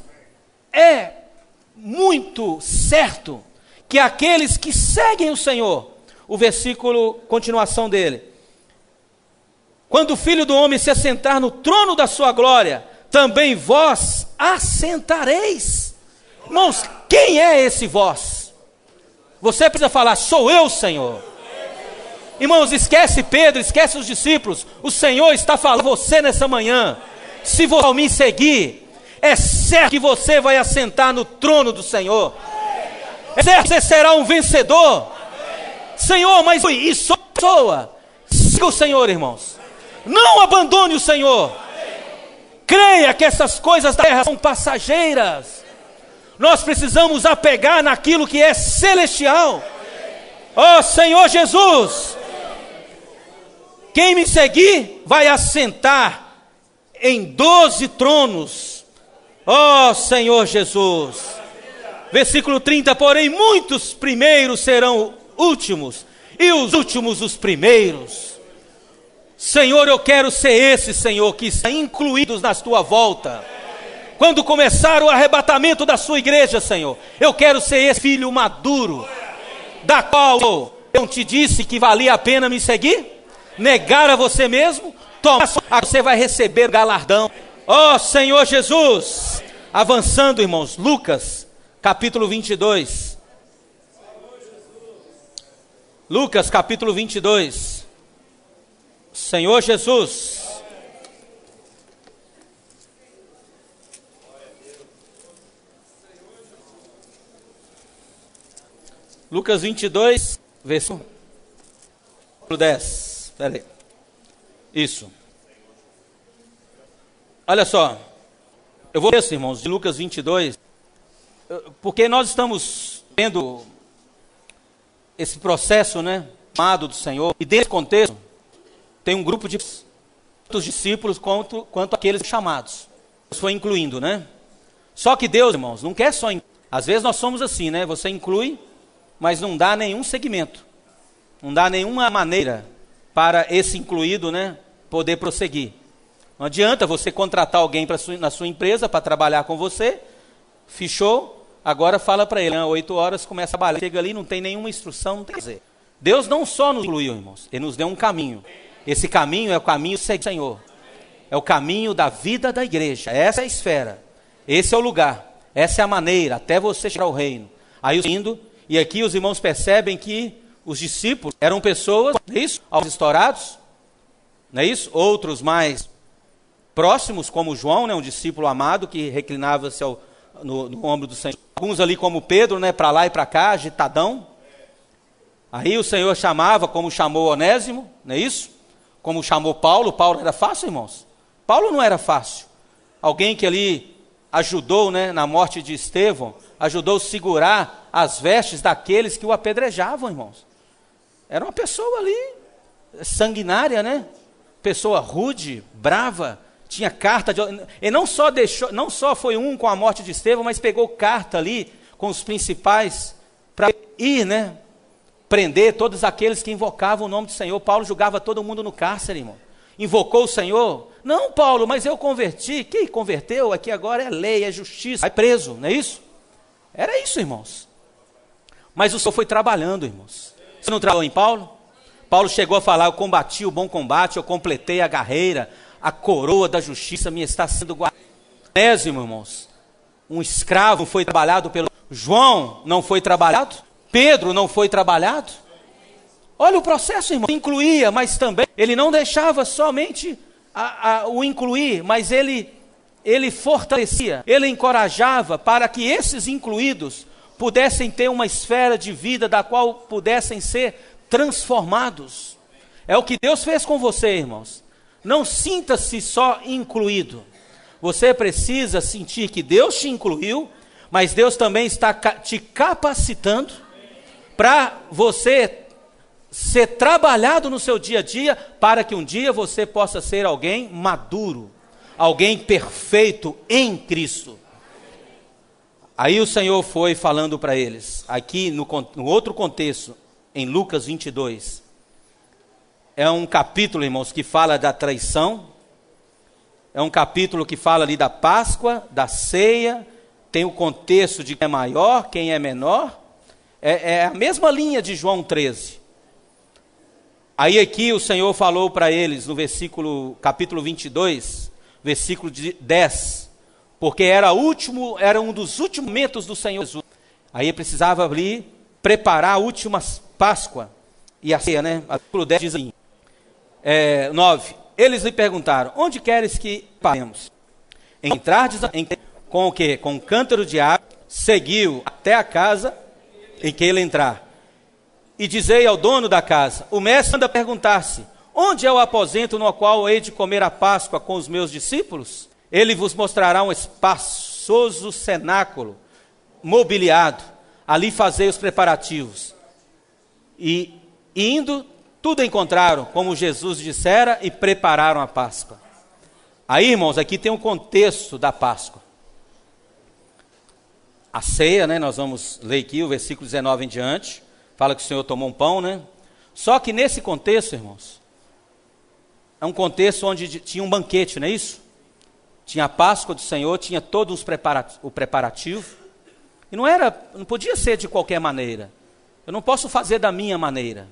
é muito certo que aqueles que seguem o Senhor, o versículo, continuação dele: quando o Filho do Homem se assentar no trono da sua glória, também vós assentareis. Irmãos, quem é esse vós? Você precisa falar: sou eu, Senhor. Irmãos, esquece Pedro, esquece os discípulos. O Senhor está falando a você nessa manhã. Se você me seguir, é certo que você vai assentar no trono do Senhor. É certo que você será um vencedor. Senhor, mas isso soa. Siga o Senhor, irmãos. Não abandone o Senhor. Creia que essas coisas da terra são passageiras. Nós precisamos apegar naquilo que é celestial. Ó Senhor Jesus, quem me seguir vai assentar em 12 tronos. Ó Senhor Jesus. Versículo 30, porém muitos primeiros serão últimos e os últimos os primeiros. Senhor, eu quero ser esse, Senhor, que está incluídos na tua volta. Quando começar o arrebatamento da sua igreja, Senhor, eu quero ser esse filho maduro, da qual eu não te disse que valia a pena me seguir? Negar a você mesmo? Toma, você vai receber galardão. Ó Senhor Jesus! Avançando, irmãos, Lucas, capítulo 22. Lucas, capítulo 22. Senhor Jesus. Lucas 22, versículo 10. Espera aí. Isso. Olha só. Eu vou ler isso, irmãos, de Lucas 22, porque nós estamos vendo esse processo, né, amado do Senhor, e desse contexto tem um grupo de tantos discípulos quanto aqueles chamados. Foi incluindo, né? Só que Deus, irmãos, não quer só incluir. Às vezes nós somos assim, né? Você inclui, mas não dá nenhum segmento. Não dá nenhuma maneira para esse incluído, né, poder prosseguir. Não adianta você contratar alguém na sua empresa para trabalhar com você, fechou, agora fala para ele, 8 horas começa a trabalhar, chega ali, não tem nenhuma instrução, não tem o que fazer. Deus não só nos incluiu, irmãos, Ele nos deu um caminho. Esse caminho é o caminho do Senhor. É o caminho da vida da igreja. Essa é a esfera. Esse é o lugar. Essa é a maneira, até você chegar ao reino. Aí indo, e aqui os irmãos percebem que os discípulos eram pessoas, não é isso? Aos estourados, não é isso? Outros mais próximos, como João, né, um discípulo amado que reclinava-se no ombro do Senhor. Alguns ali como Pedro, né, para lá e para cá, agitadão. Aí o Senhor chamava, como chamou Onésimo, não é isso? Como chamou Paulo. Paulo era fácil, irmãos? Paulo não era fácil. Alguém que ali ajudou, né, na morte de Estevão, ajudou a segurar as vestes daqueles que o apedrejavam, irmãos. Era uma pessoa ali, sanguinária, né? Pessoa rude, brava. Tinha carta, ele não só foi com a morte de Estevão, mas pegou carta ali com os principais para ir, né, prender todos aqueles que invocavam o nome do Senhor. Paulo julgava todo mundo no cárcere, irmão. Invocou o Senhor. Não, Paulo, mas eu converti. Quem converteu? Aqui agora é lei, é justiça. Vai preso, não é isso? Era isso, irmãos. Mas o Senhor foi trabalhando, irmãos. Você não trabalhou em Paulo? Paulo chegou a falar, eu combati o bom combate, eu completei a carreira, a coroa da justiça me está sendo guardada. Onésimo, irmãos, um escravo foi trabalhado pelo... João não foi trabalhado? Pedro não foi trabalhado? Olha o processo, irmão. Incluía, mas também ele não deixava somente o incluir, mas ele fortalecia, ele encorajava para que esses incluídos pudessem ter uma esfera de vida da qual pudessem ser transformados. É o que Deus fez com você, irmãos. Não sinta-se só incluído. Você precisa sentir que Deus te incluiu, mas Deus também está te capacitando para você ser trabalhado no seu dia a dia, para que um dia você possa ser alguém maduro, alguém perfeito em Cristo. Aí o Senhor foi falando para eles, aqui no outro contexto, em Lucas 22, é um capítulo, irmãos, que fala da traição, é um capítulo que fala ali da Páscoa, da ceia, tem o contexto de quem é maior, quem é menor, é a mesma linha de João 13. Aí aqui o Senhor falou para eles, no capítulo 22, versículo 10, porque era um dos últimos momentos do Senhor Jesus. Aí precisava ali preparar a última Páscoa e a ceia, né? Versículo 10 diz assim, 9, eles lhe perguntaram, onde queres que paremos? Entrardes com o quê? Com um cântaro de água, seguiu até a casa em que ele entrar. E dizei ao dono da casa, o mestre manda perguntar-se, onde é o aposento no qual hei de comer a Páscoa com os meus discípulos? Ele vos mostrará um espaçoso cenáculo, mobiliado, ali fazei os preparativos. E indo, tudo encontraram, como Jesus dissera, e prepararam a Páscoa. Aí, irmãos, aqui tem um contexto da Páscoa. A ceia, né, nós vamos ler aqui o versículo 19 em diante, fala que o Senhor tomou um pão, né? Só que nesse contexto, irmãos, é um contexto onde tinha um banquete, não é isso? Tinha a Páscoa do Senhor, tinha todo o preparativo. E não podia ser de qualquer maneira. Eu não posso fazer da minha maneira.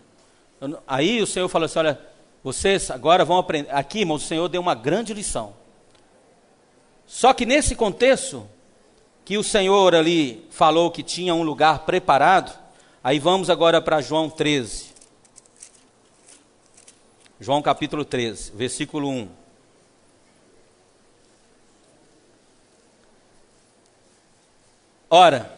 Aí o Senhor falou assim, olha, vocês agora vão aprender. Aqui, irmãos, o Senhor deu uma grande lição. Só que nesse contexto, que o Senhor ali falou que tinha um lugar preparado, aí vamos agora para João 13. João capítulo 13, versículo 1. Ora,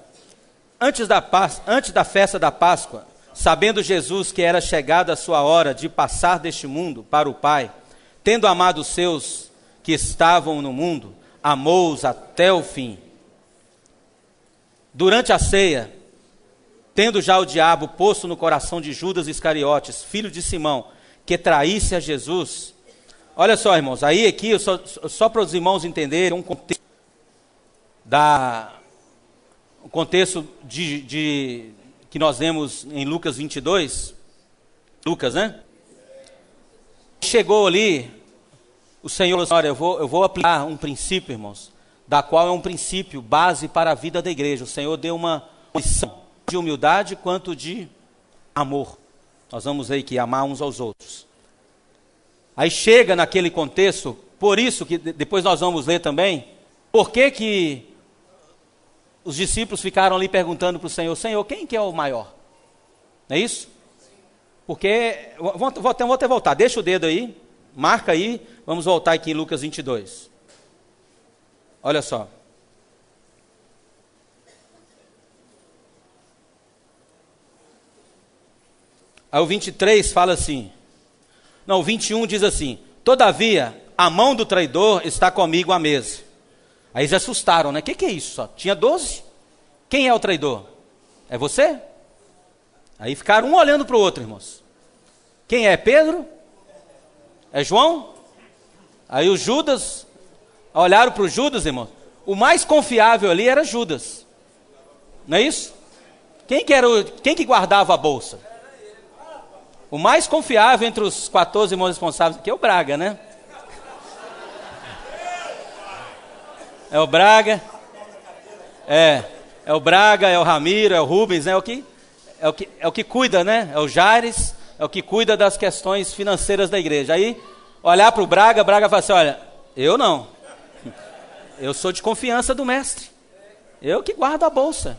antes da festa da Páscoa, sabendo Jesus que era chegada a sua hora de passar deste mundo para o Pai, tendo amado os seus que estavam no mundo, amou-os até o fim. Durante a ceia, tendo já o diabo posto no coração de Judas Iscariotes, filho de Simão, que traísse a Jesus. Olha só, irmãos, aí aqui, só para os irmãos entenderem, um contexto que nós vemos em Lucas 22, Lucas, né? Chegou ali, o Senhor falou assim, olha, eu vou aplicar um princípio, irmãos, da qual é um princípio base para a vida da igreja. O Senhor deu uma lição de humildade quanto de amor. Nós vamos ver que amar uns aos outros. Aí chega naquele contexto, por isso que depois nós vamos ler também, por que os discípulos ficaram ali perguntando para o Senhor, Senhor, quem que é o maior? Não é isso? Porque, vou até voltar, deixa o dedo aí, marca aí, vamos voltar aqui em Lucas 22. Olha só. Aí o 23 fala assim, não, o 21 diz assim, todavia, a mão do traidor está comigo à mesa. Aí eles assustaram, né? O que é isso? Só? Tinha 12? Quem é o traidor? É você? Aí ficaram um olhando para o outro, irmãos. Quem é? Pedro? É João? Aí o Judas, olharam para o Judas, irmãos. O mais confiável ali era Judas. Não é isso? Quem que guardava a bolsa? O mais confiável entre os 14 irmãos responsáveis aqui é o Braga, né? É o Braga. É o Braga, é o Ramiro, é o Rubens, né? É o que cuida, né? É o Jaires, é o que cuida das questões financeiras da igreja. Aí, olhar para o Braga fala assim, olha, eu não. Eu sou de confiança do mestre. Eu que guardo a bolsa.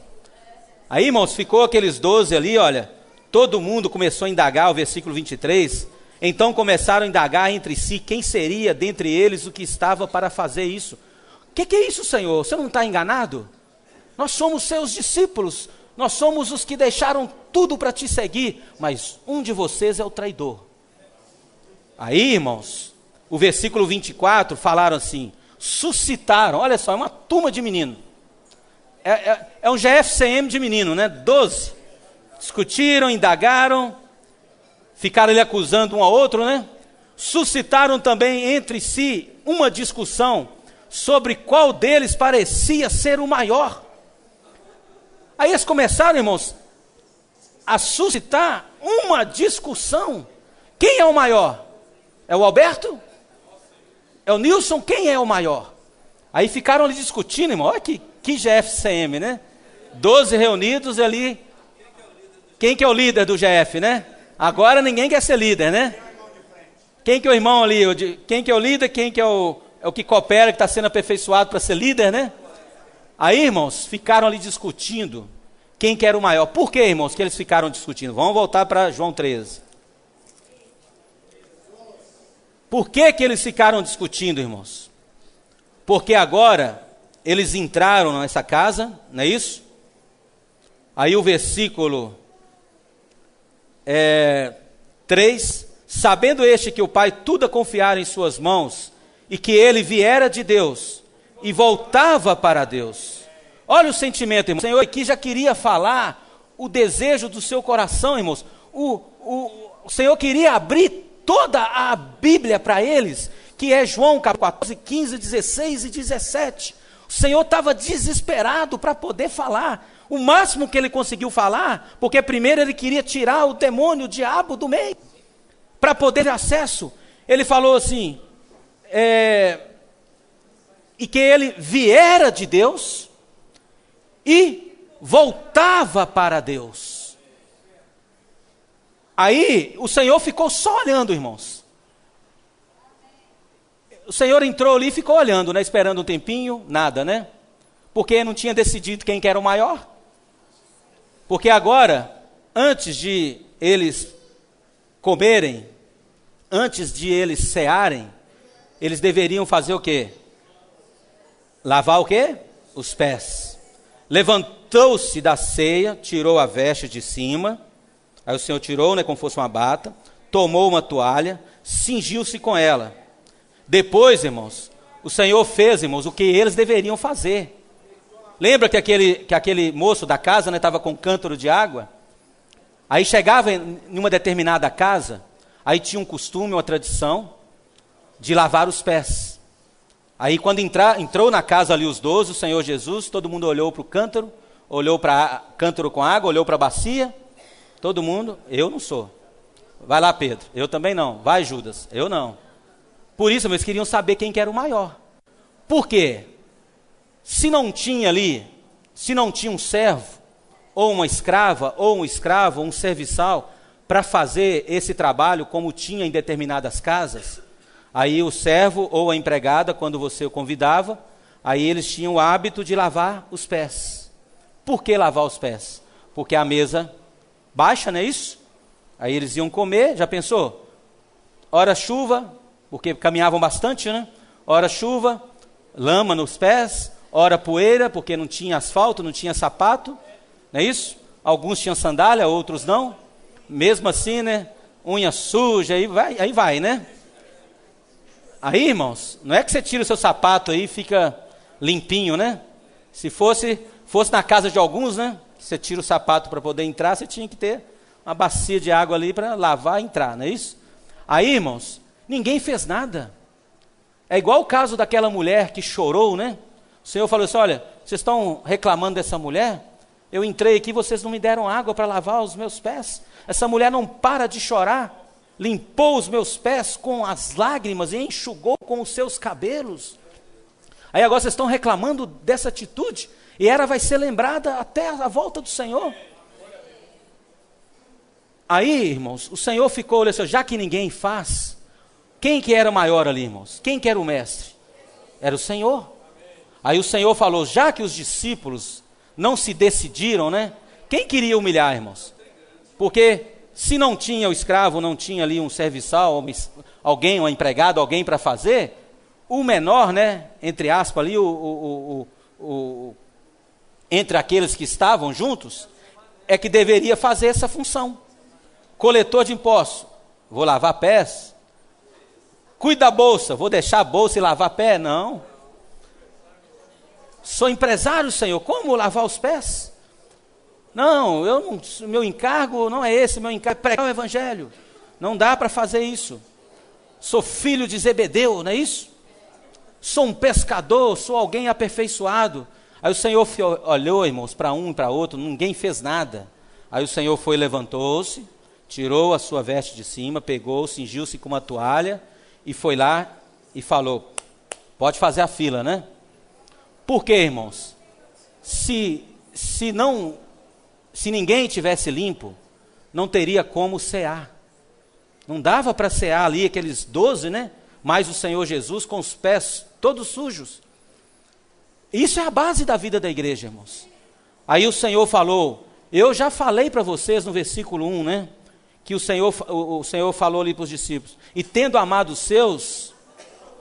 Aí, irmãos, ficou aqueles 12 ali, olha, todo mundo começou a indagar, o versículo 23, então começaram a indagar entre si quem seria dentre eles o que estava para fazer isso. O que é isso, Senhor? Você não está enganado? Nós somos seus discípulos, nós somos os que deixaram tudo para te seguir, mas um de vocês é o traidor. Aí, irmãos, o versículo 24 falaram assim, suscitaram, olha só, é uma turma de menino, é um GFCM de menino, né? 12, discutiram, indagaram, ficaram ali acusando um ao outro, né? Suscitaram também entre si uma discussão sobre qual deles parecia ser o maior. Aí eles começaram, irmãos, a suscitar uma discussão. Quem é o maior? É o Alberto? É o Nilson? Quem é o maior? Aí ficaram ali discutindo, irmão. Olha que GFCM, né? 12 reunidos ali. Quem que é o líder do GF, né? Agora ninguém quer ser líder, né? Quem que é o irmão ali? Quem que é o líder? Quem que é o que coopera, que está sendo aperfeiçoado para ser líder, né? Aí, irmãos, ficaram ali discutindo quem que era o maior. Por que, irmãos, que eles ficaram discutindo? Vamos voltar para João 13. Por que eles ficaram discutindo, irmãos? Porque agora eles entraram nessa casa, não é isso? Aí o versículo 3, sabendo este que o Pai tudo a confiara em suas mãos, e que ele viera de Deus, e voltava para Deus. Olha o sentimento, irmãos. O Senhor aqui já queria falar o desejo do seu coração, irmãos. O Senhor queria abrir toda a Bíblia para eles, que é João capítulo 14, 15, 16 e 17. O Senhor estava desesperado para poder falar. O máximo que ele conseguiu falar, porque primeiro ele queria tirar o demônio, o diabo do meio, para poder ter acesso. Ele falou assim, e que ele viera de Deus e voltava para Deus. Aí o Senhor ficou só olhando, irmãos. O Senhor entrou ali e ficou olhando, né? Esperando um tempinho, nada, né? Porque não tinha decidido quem que era o maior. Porque agora, antes de eles comerem, antes de eles cearem, eles deveriam fazer o quê? Lavar o quê? Os pés. Levantou-se da ceia, tirou a veste de cima, aí o Senhor tirou, né, como fosse uma bata, tomou uma toalha, cingiu-se com ela. Depois, irmãos, o Senhor fez, irmãos, o que eles deveriam fazer. Lembra que aquele moço da casa, né, estava com um cântaro de água? Aí chegava em uma determinada casa, aí tinha um costume, uma tradição, de lavar os pés. Aí quando entrou na casa ali os 12, o Senhor Jesus, todo mundo olhou para o cântaro, olhou para cântaro com água, olhou para a bacia, todo mundo, eu não sou. Vai lá, Pedro, eu também não. Vai, Judas, eu não. Por isso, eles queriam saber quem que era o maior. Por quê? Se não tinha ali, se não tinha um servo, ou uma escrava, ou um escravo, ou um serviçal, para fazer esse trabalho como tinha em determinadas casas, aí o servo ou a empregada, quando você o convidava, aí eles tinham o hábito de lavar os pés. Por que lavar os pés? Porque a mesa baixa, não é isso? Aí eles iam comer, já pensou? Ora chuva, porque caminhavam bastante, né? Ora chuva, lama nos pés, ora poeira, porque não tinha asfalto, não tinha sapato, não é isso? Alguns tinham sandália, outros não. Mesmo assim, né? Unha suja, aí vai, né? Aí, irmãos, não é que você tira o seu sapato aí e fica limpinho, né? Se fosse na casa de alguns, né? Você tira o sapato para poder entrar, você tinha que ter uma bacia de água ali para lavar e entrar, não é isso? Aí, irmãos, ninguém fez nada. É igual o caso daquela mulher que chorou, né? O Senhor falou assim, olha, vocês estão reclamando dessa mulher? Eu entrei aqui, vocês não me deram água para lavar os meus pés. Essa mulher não para de chorar. Limpou os meus pés com as lágrimas e enxugou com os seus cabelos. Aí agora vocês estão reclamando dessa atitude? E ela vai ser lembrada até a volta do Senhor. Aí, irmãos, o Senhor ficou, olha só, já que ninguém faz, quem que era o maior ali, irmãos? Quem que era o mestre? Era o Senhor. Aí o Senhor falou, já que os discípulos não se decidiram, né? Quem queria humilhar, irmãos? Porque se não tinha o escravo, não tinha ali um serviçal, alguém, um empregado, alguém para fazer, o menor, né? Entre aspas ali, entre aqueles que estavam juntos, é que deveria fazer essa função. Coletor de impostos, vou lavar pés. Cuida da bolsa, vou deixar a bolsa e lavar pé? Não. Sou empresário, Senhor, como lavar os pés? Não, meu encargo não é esse, meu encargo é pregar o evangelho. Não dá para fazer isso. Sou filho de Zebedeu, não é isso? Sou um pescador, sou alguém aperfeiçoado. Aí o Senhor olhou, irmãos, para um e para outro, ninguém fez nada. Aí o Senhor foi, levantou-se, tirou a sua veste de cima, pegou, cingiu-se com uma toalha e foi lá e falou, pode fazer a fila, né? Por quê, irmãos? Se ninguém tivesse limpo, não teria como cear. Não dava para cear ali aqueles 12, né? Mais o Senhor Jesus com os pés todos sujos. Isso é a base da vida da igreja, irmãos. Aí o Senhor falou, eu já falei para vocês no versículo 1, né? Que o Senhor falou ali para os discípulos, e tendo amado os seus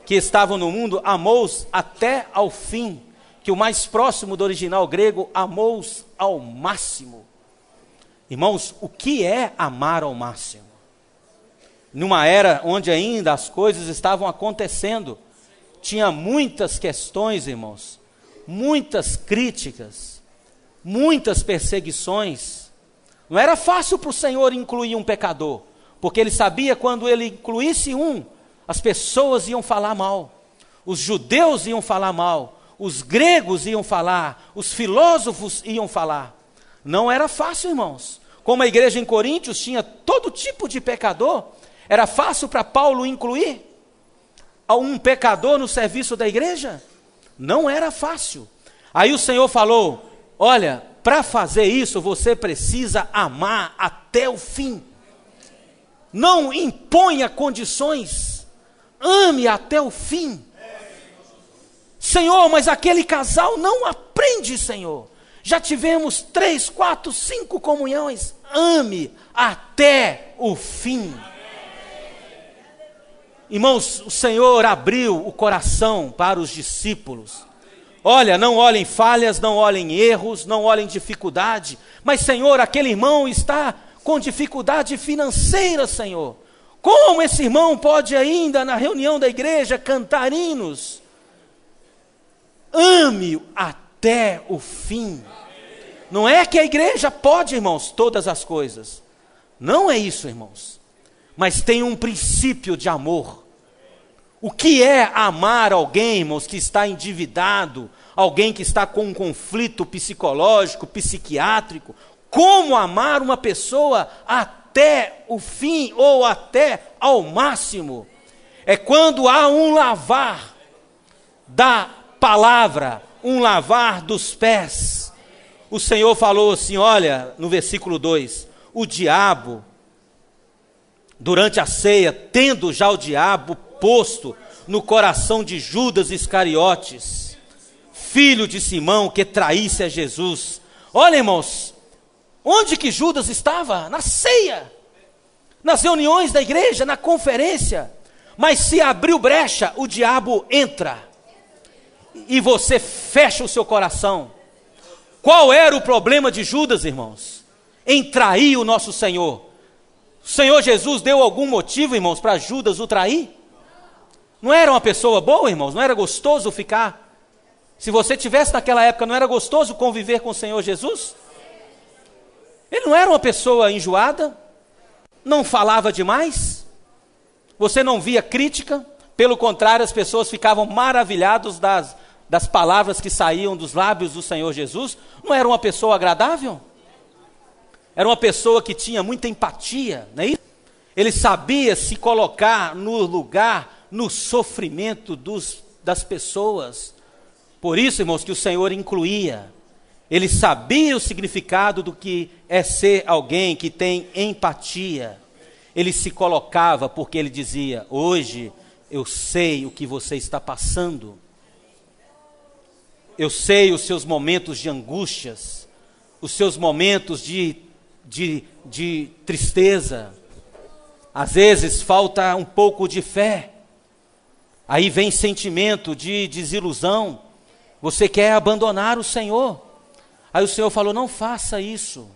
que estavam no mundo, amou-os até ao fim. Que o mais próximo do original grego, amou-os ao máximo. Irmãos, o que é amar ao máximo? Numa era onde ainda as coisas estavam acontecendo, tinha muitas questões, irmãos, muitas críticas, muitas perseguições. Não era fácil para o Senhor incluir um pecador, porque Ele sabia quando Ele incluísse um, as pessoas iam falar mal, os judeus iam falar mal, os gregos iam falar, os filósofos iam falar. Não era fácil, irmãos. Como a igreja em Coríntios tinha todo tipo de pecador, era fácil para Paulo incluir um pecador no serviço da igreja? Não era fácil. Aí o Senhor falou: olha, para fazer isso você precisa amar até o fim. Não imponha condições, ame até o fim. Senhor, mas aquele casal não aprende, Senhor. Já tivemos 3, 4, 5 comunhões. Ame até o fim. Irmãos, o Senhor abriu o coração para os discípulos. Olha, não olhem falhas, não olhem erros, não olhem dificuldade. Mas, Senhor, aquele irmão está com dificuldade financeira, Senhor. Como esse irmão pode ainda, na reunião da igreja, cantar hinos? Ame até o fim. Não é que a igreja pode, irmãos, todas as coisas. Não é isso, irmãos. Mas tem um princípio de amor. O que é amar alguém, irmãos, que está endividado, alguém que está com um conflito psicológico, psiquiátrico? Como amar uma pessoa até o fim ou até ao máximo? É quando há um lavar da palavra, um lavar dos pés. O Senhor falou assim, olha, no versículo 2, o diabo, durante a ceia, tendo já o diabo posto no coração de Judas Iscariotes, filho de Simão, que traísse a Jesus. Olha, irmãos, onde que Judas estava? Na ceia, nas reuniões da igreja, na conferência. Mas se abriu brecha, o diabo entra, e você fecha o seu coração. Qual era o problema de Judas, irmãos? Em trair o nosso Senhor. O Senhor Jesus deu algum motivo, irmãos, para Judas o trair? Não era uma pessoa boa, irmãos? Não era gostoso ficar? Se você tivesse naquela época, não era gostoso conviver com o Senhor Jesus? Ele não era uma pessoa enjoada? Não falava demais? Você não via crítica? Pelo contrário, as pessoas ficavam maravilhadas das palavras que saíam dos lábios do Senhor Jesus. Não era uma pessoa agradável? Era uma pessoa que tinha muita empatia, não é isso? Ele sabia se colocar no lugar, no sofrimento das pessoas. Por isso, irmãos, que o Senhor incluía. Ele sabia o significado do que é ser alguém que tem empatia. Ele se colocava porque ele dizia, hoje eu sei o que você está passando. Eu sei os seus momentos de angústias, os seus momentos de tristeza. Às vezes falta um pouco de fé. Aí vem sentimento de desilusão. Você quer abandonar o Senhor. Aí o Senhor falou, não faça isso.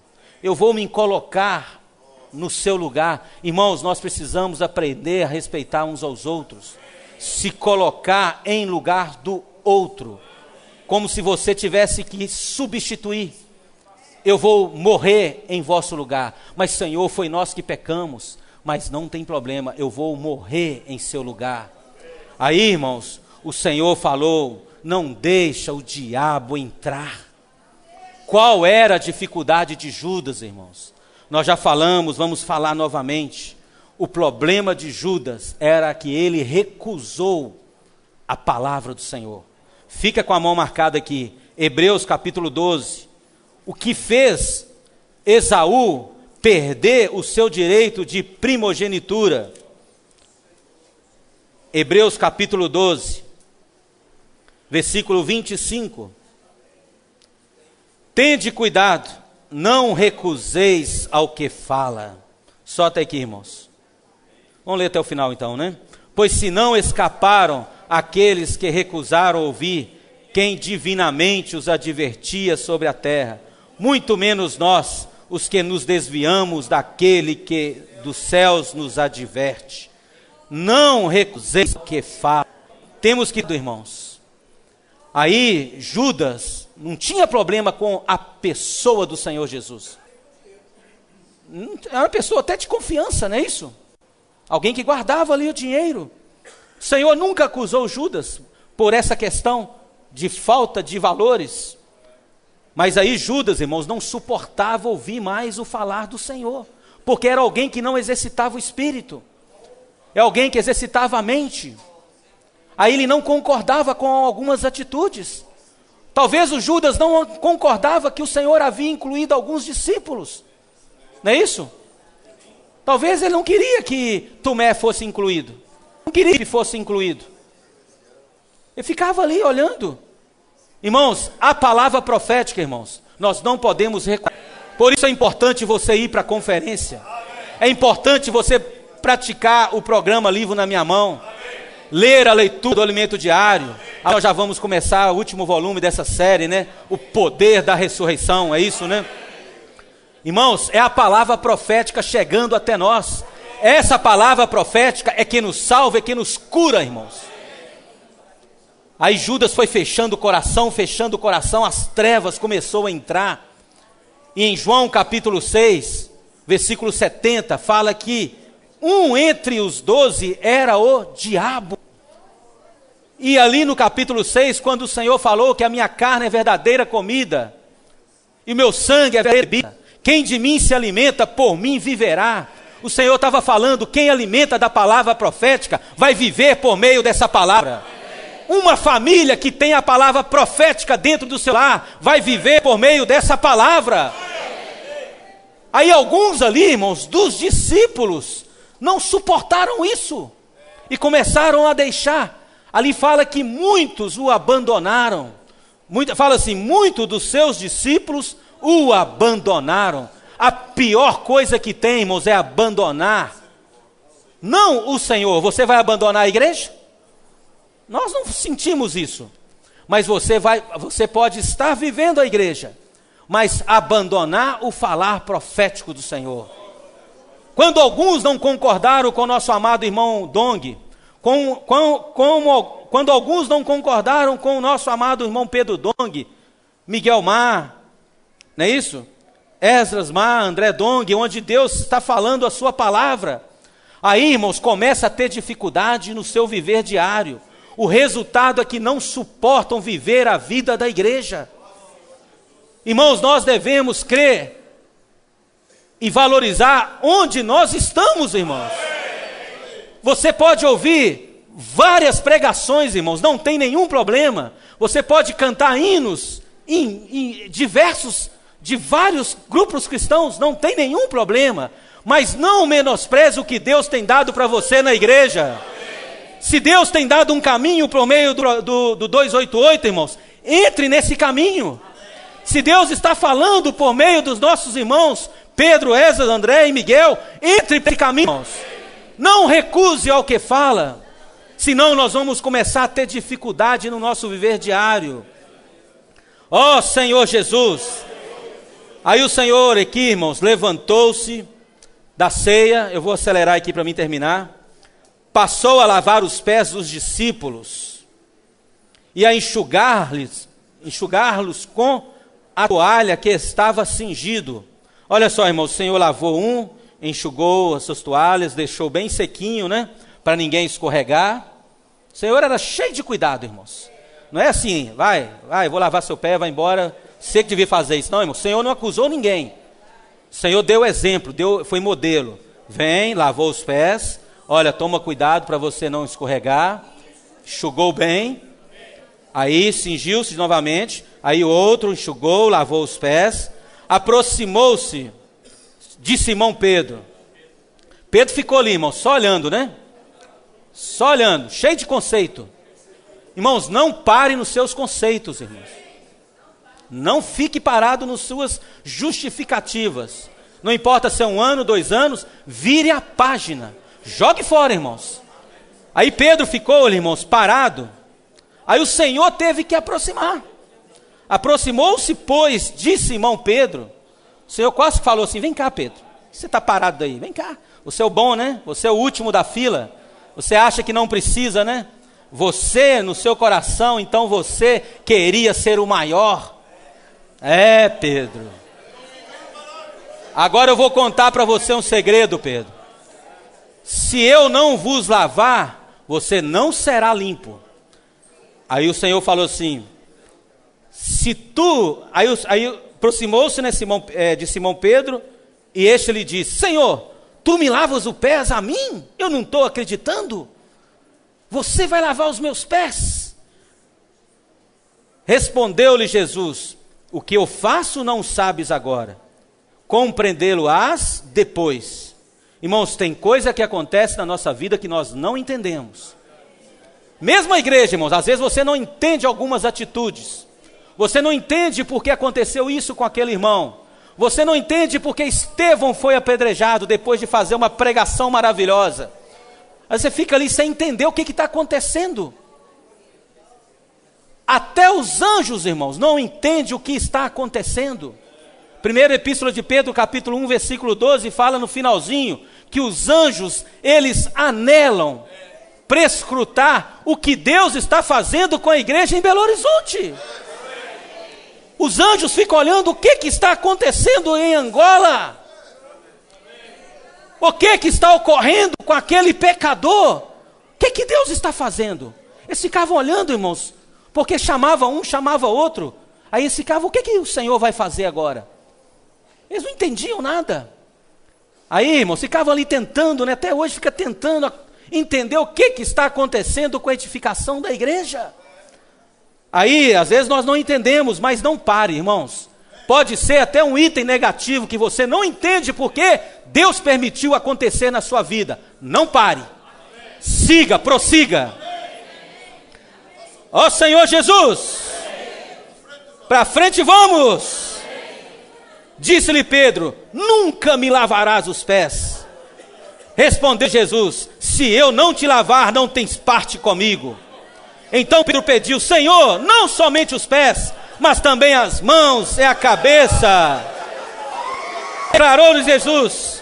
Eu vou me colocar no seu lugar. Irmãos, nós precisamos aprender a respeitar uns aos outros. Se colocar em lugar do outro. Como se você tivesse que substituir. Eu vou morrer em vosso lugar. Mas Senhor, foi nós que pecamos. Mas não tem problema, eu vou morrer em seu lugar. Aí, irmãos, o Senhor falou, não deixa o diabo entrar. Qual era a dificuldade de Judas, irmãos? Nós já falamos, vamos falar novamente. O problema de Judas era que ele recusou a palavra do Senhor. Fica com a mão marcada aqui, Hebreus capítulo 12. O que fez Esaú perder o seu direito de primogenitura? Hebreus capítulo 12, versículo 25. Tende cuidado, não recuseis ao que fala. Só até aqui, irmãos. Vamos ler até o final então, né? Pois se não escaparam aqueles que recusaram ouvir quem divinamente os advertia sobre a terra, muito menos nós, os que nos desviamos daquele que dos céus nos adverte. Não recuseis o que fala. Temos que, irmãos, aí Judas não tinha problema com a pessoa do Senhor Jesus. É uma pessoa até de confiança, não é isso? Alguém que guardava ali o dinheiro. O Senhor nunca acusou Judas por essa questão de falta de valores. Mas aí Judas, irmãos, não suportava ouvir mais o falar do Senhor, porque era alguém que não exercitava o espírito, é alguém que exercitava a mente. Aí ele não concordava com algumas atitudes. Talvez o Judas não concordava que o Senhor havia incluído alguns discípulos, não é isso? Talvez ele não queria que Tomé fosse incluído, não queria que fosse incluído. Ele ficava ali olhando. Irmãos, a palavra profética, irmãos, nós não podemos recuar. Por isso é importante você ir para a conferência. É importante você praticar o programa Livro na Minha Mão. Ler a leitura do alimento diário. Nós já vamos começar o último volume dessa série, né? O poder da ressurreição, é isso, né? Irmãos, é a palavra profética chegando até nós. Essa palavra profética é que nos salva, é que nos cura, irmãos. Aí Judas foi fechando o coração, as trevas começou a entrar. E em João capítulo 6, versículo 70, fala que um entre os 12 era o diabo. E ali no capítulo 6, quando o Senhor falou que a minha carne é verdadeira comida, e meu sangue é verdadeira bebida, quem de mim se alimenta, por mim viverá. O Senhor estava falando, quem alimenta da palavra profética, vai viver por meio dessa palavra. Uma família que tem a palavra profética dentro do seu lar, vai viver por meio dessa palavra. Aí alguns ali, irmãos, dos discípulos, não suportaram isso, e começaram a deixar. Ali fala que muitos o abandonaram. Fala assim, muitos dos seus discípulos o abandonaram. A pior coisa que tem, irmãos, é abandonar. Não o Senhor. Você vai abandonar a igreja? Nós não sentimos isso, mas você pode estar vivendo a igreja, mas abandonar o falar profético do Senhor. Quando alguns não concordaram com o nosso amado irmão Dong, quando alguns não concordaram com o nosso amado irmão Pedro Dong, Miguel Mar, não é isso? Esdras Mar, André Dong, onde Deus está falando a sua palavra, aí, irmãos, começa a ter dificuldade no seu viver diário. O resultado é que não suportam viver a vida da igreja. Irmãos, nós devemos crer e valorizar onde nós estamos, irmãos. Você pode ouvir várias pregações, irmãos, não tem nenhum problema. Você pode cantar hinos em de vários grupos cristãos, não tem nenhum problema. Mas não menospreze o que Deus tem dado para você na igreja. Se Deus tem dado um caminho por meio do 288, irmãos, entre nesse caminho. Se Deus está falando por meio dos nossos irmãos, Pedro, Esdras, André e Miguel, entre nesse caminho, irmãos. Não recuse ao que fala, senão nós vamos começar a ter dificuldade no nosso viver diário. Ó Senhor Jesus. Aí o Senhor aqui, irmãos, levantou-se da ceia, eu vou acelerar aqui para mim terminar. Passou a lavar os pés dos discípulos e a enxugar-los com a toalha que estava cingido. Olha só, irmão, o Senhor lavou enxugou as suas toalhas, deixou bem sequinho, né? Para ninguém escorregar. O Senhor era cheio de cuidado, irmãos. Não é assim, vai, vou lavar seu pé, vai embora, você que devia fazer isso. Não, irmão, o Senhor não acusou ninguém. O Senhor deu exemplo, foi modelo. Vem, lavou os pés. Olha, toma cuidado para você não escorregar. Enxugou bem. Aí cingiu-se novamente. Aí o outro enxugou, lavou os pés. Aproximou-se de Simão Pedro. Pedro ficou ali, irmão, só olhando, né? Só olhando, cheio de conceito. Irmãos, não pare nos seus conceitos, irmãos. Não fique parado nas suas justificativas. Não importa se é 1 ano, 2 anos, vire a página. Jogue fora, irmãos. Aí Pedro ficou, irmãos, parado. Aí o Senhor teve que aproximar. Aproximou-se, pois, de Simão Pedro. O Senhor quase falou assim, vem cá, Pedro. Você está parado aí, vem cá. Você é o bom, né? Você é o último da fila. Você acha que não precisa, né? Você, no seu coração, então você queria ser o maior. É, Pedro. Agora eu vou contar para você um segredo, Pedro. Se eu não vos lavar, você não será limpo. Aí o Senhor falou assim, se tu... Aí aproximou-se, né, de Simão Pedro, e este lhe disse: Senhor, tu me lavas os pés a mim? Eu não estou acreditando. Você vai lavar os meus pés? Respondeu-lhe Jesus: o que eu faço não sabes agora, compreendê-lo-ás depois. Irmãos, tem coisa que acontece na nossa vida que nós não entendemos. Mesmo a igreja, irmãos, às vezes você não entende algumas atitudes. Você não entende porque aconteceu isso com aquele irmão. Você não entende porque Estevão foi apedrejado depois de fazer uma pregação maravilhosa. Aí você fica ali sem entender o que está acontecendo. Até os anjos, irmãos, não entendem o que está acontecendo. Primeira Epístola de Pedro, capítulo 1, versículo 12, fala no finalzinho que os anjos, eles anelam prescrutar o que Deus está fazendo com a igreja em Belo Horizonte. Os anjos ficam olhando o que está acontecendo em Angola. O que está ocorrendo com aquele pecador? O que Deus está fazendo? Eles ficavam olhando, irmãos, porque chamava um, chamava outro. Aí eles ficavam: o que o Senhor vai fazer agora? Eles não entendiam nada. Aí, irmãos, ficavam ali tentando, né? Até hoje fica tentando entender o que está acontecendo com a edificação da igreja. Aí, às vezes nós não entendemos, mas não pare, irmãos. Pode ser até um item negativo que você não entende porque Deus permitiu acontecer na sua vida. Não pare. Siga, prossiga. Ó Senhor Jesus, para frente vamos. Disse-lhe Pedro: nunca me lavarás os pés. Respondeu Jesus: se eu não te lavar, não tens parte comigo. Então Pedro pediu: Senhor, não somente os pés, mas também as mãos e a cabeça. Declarou-lhe Jesus.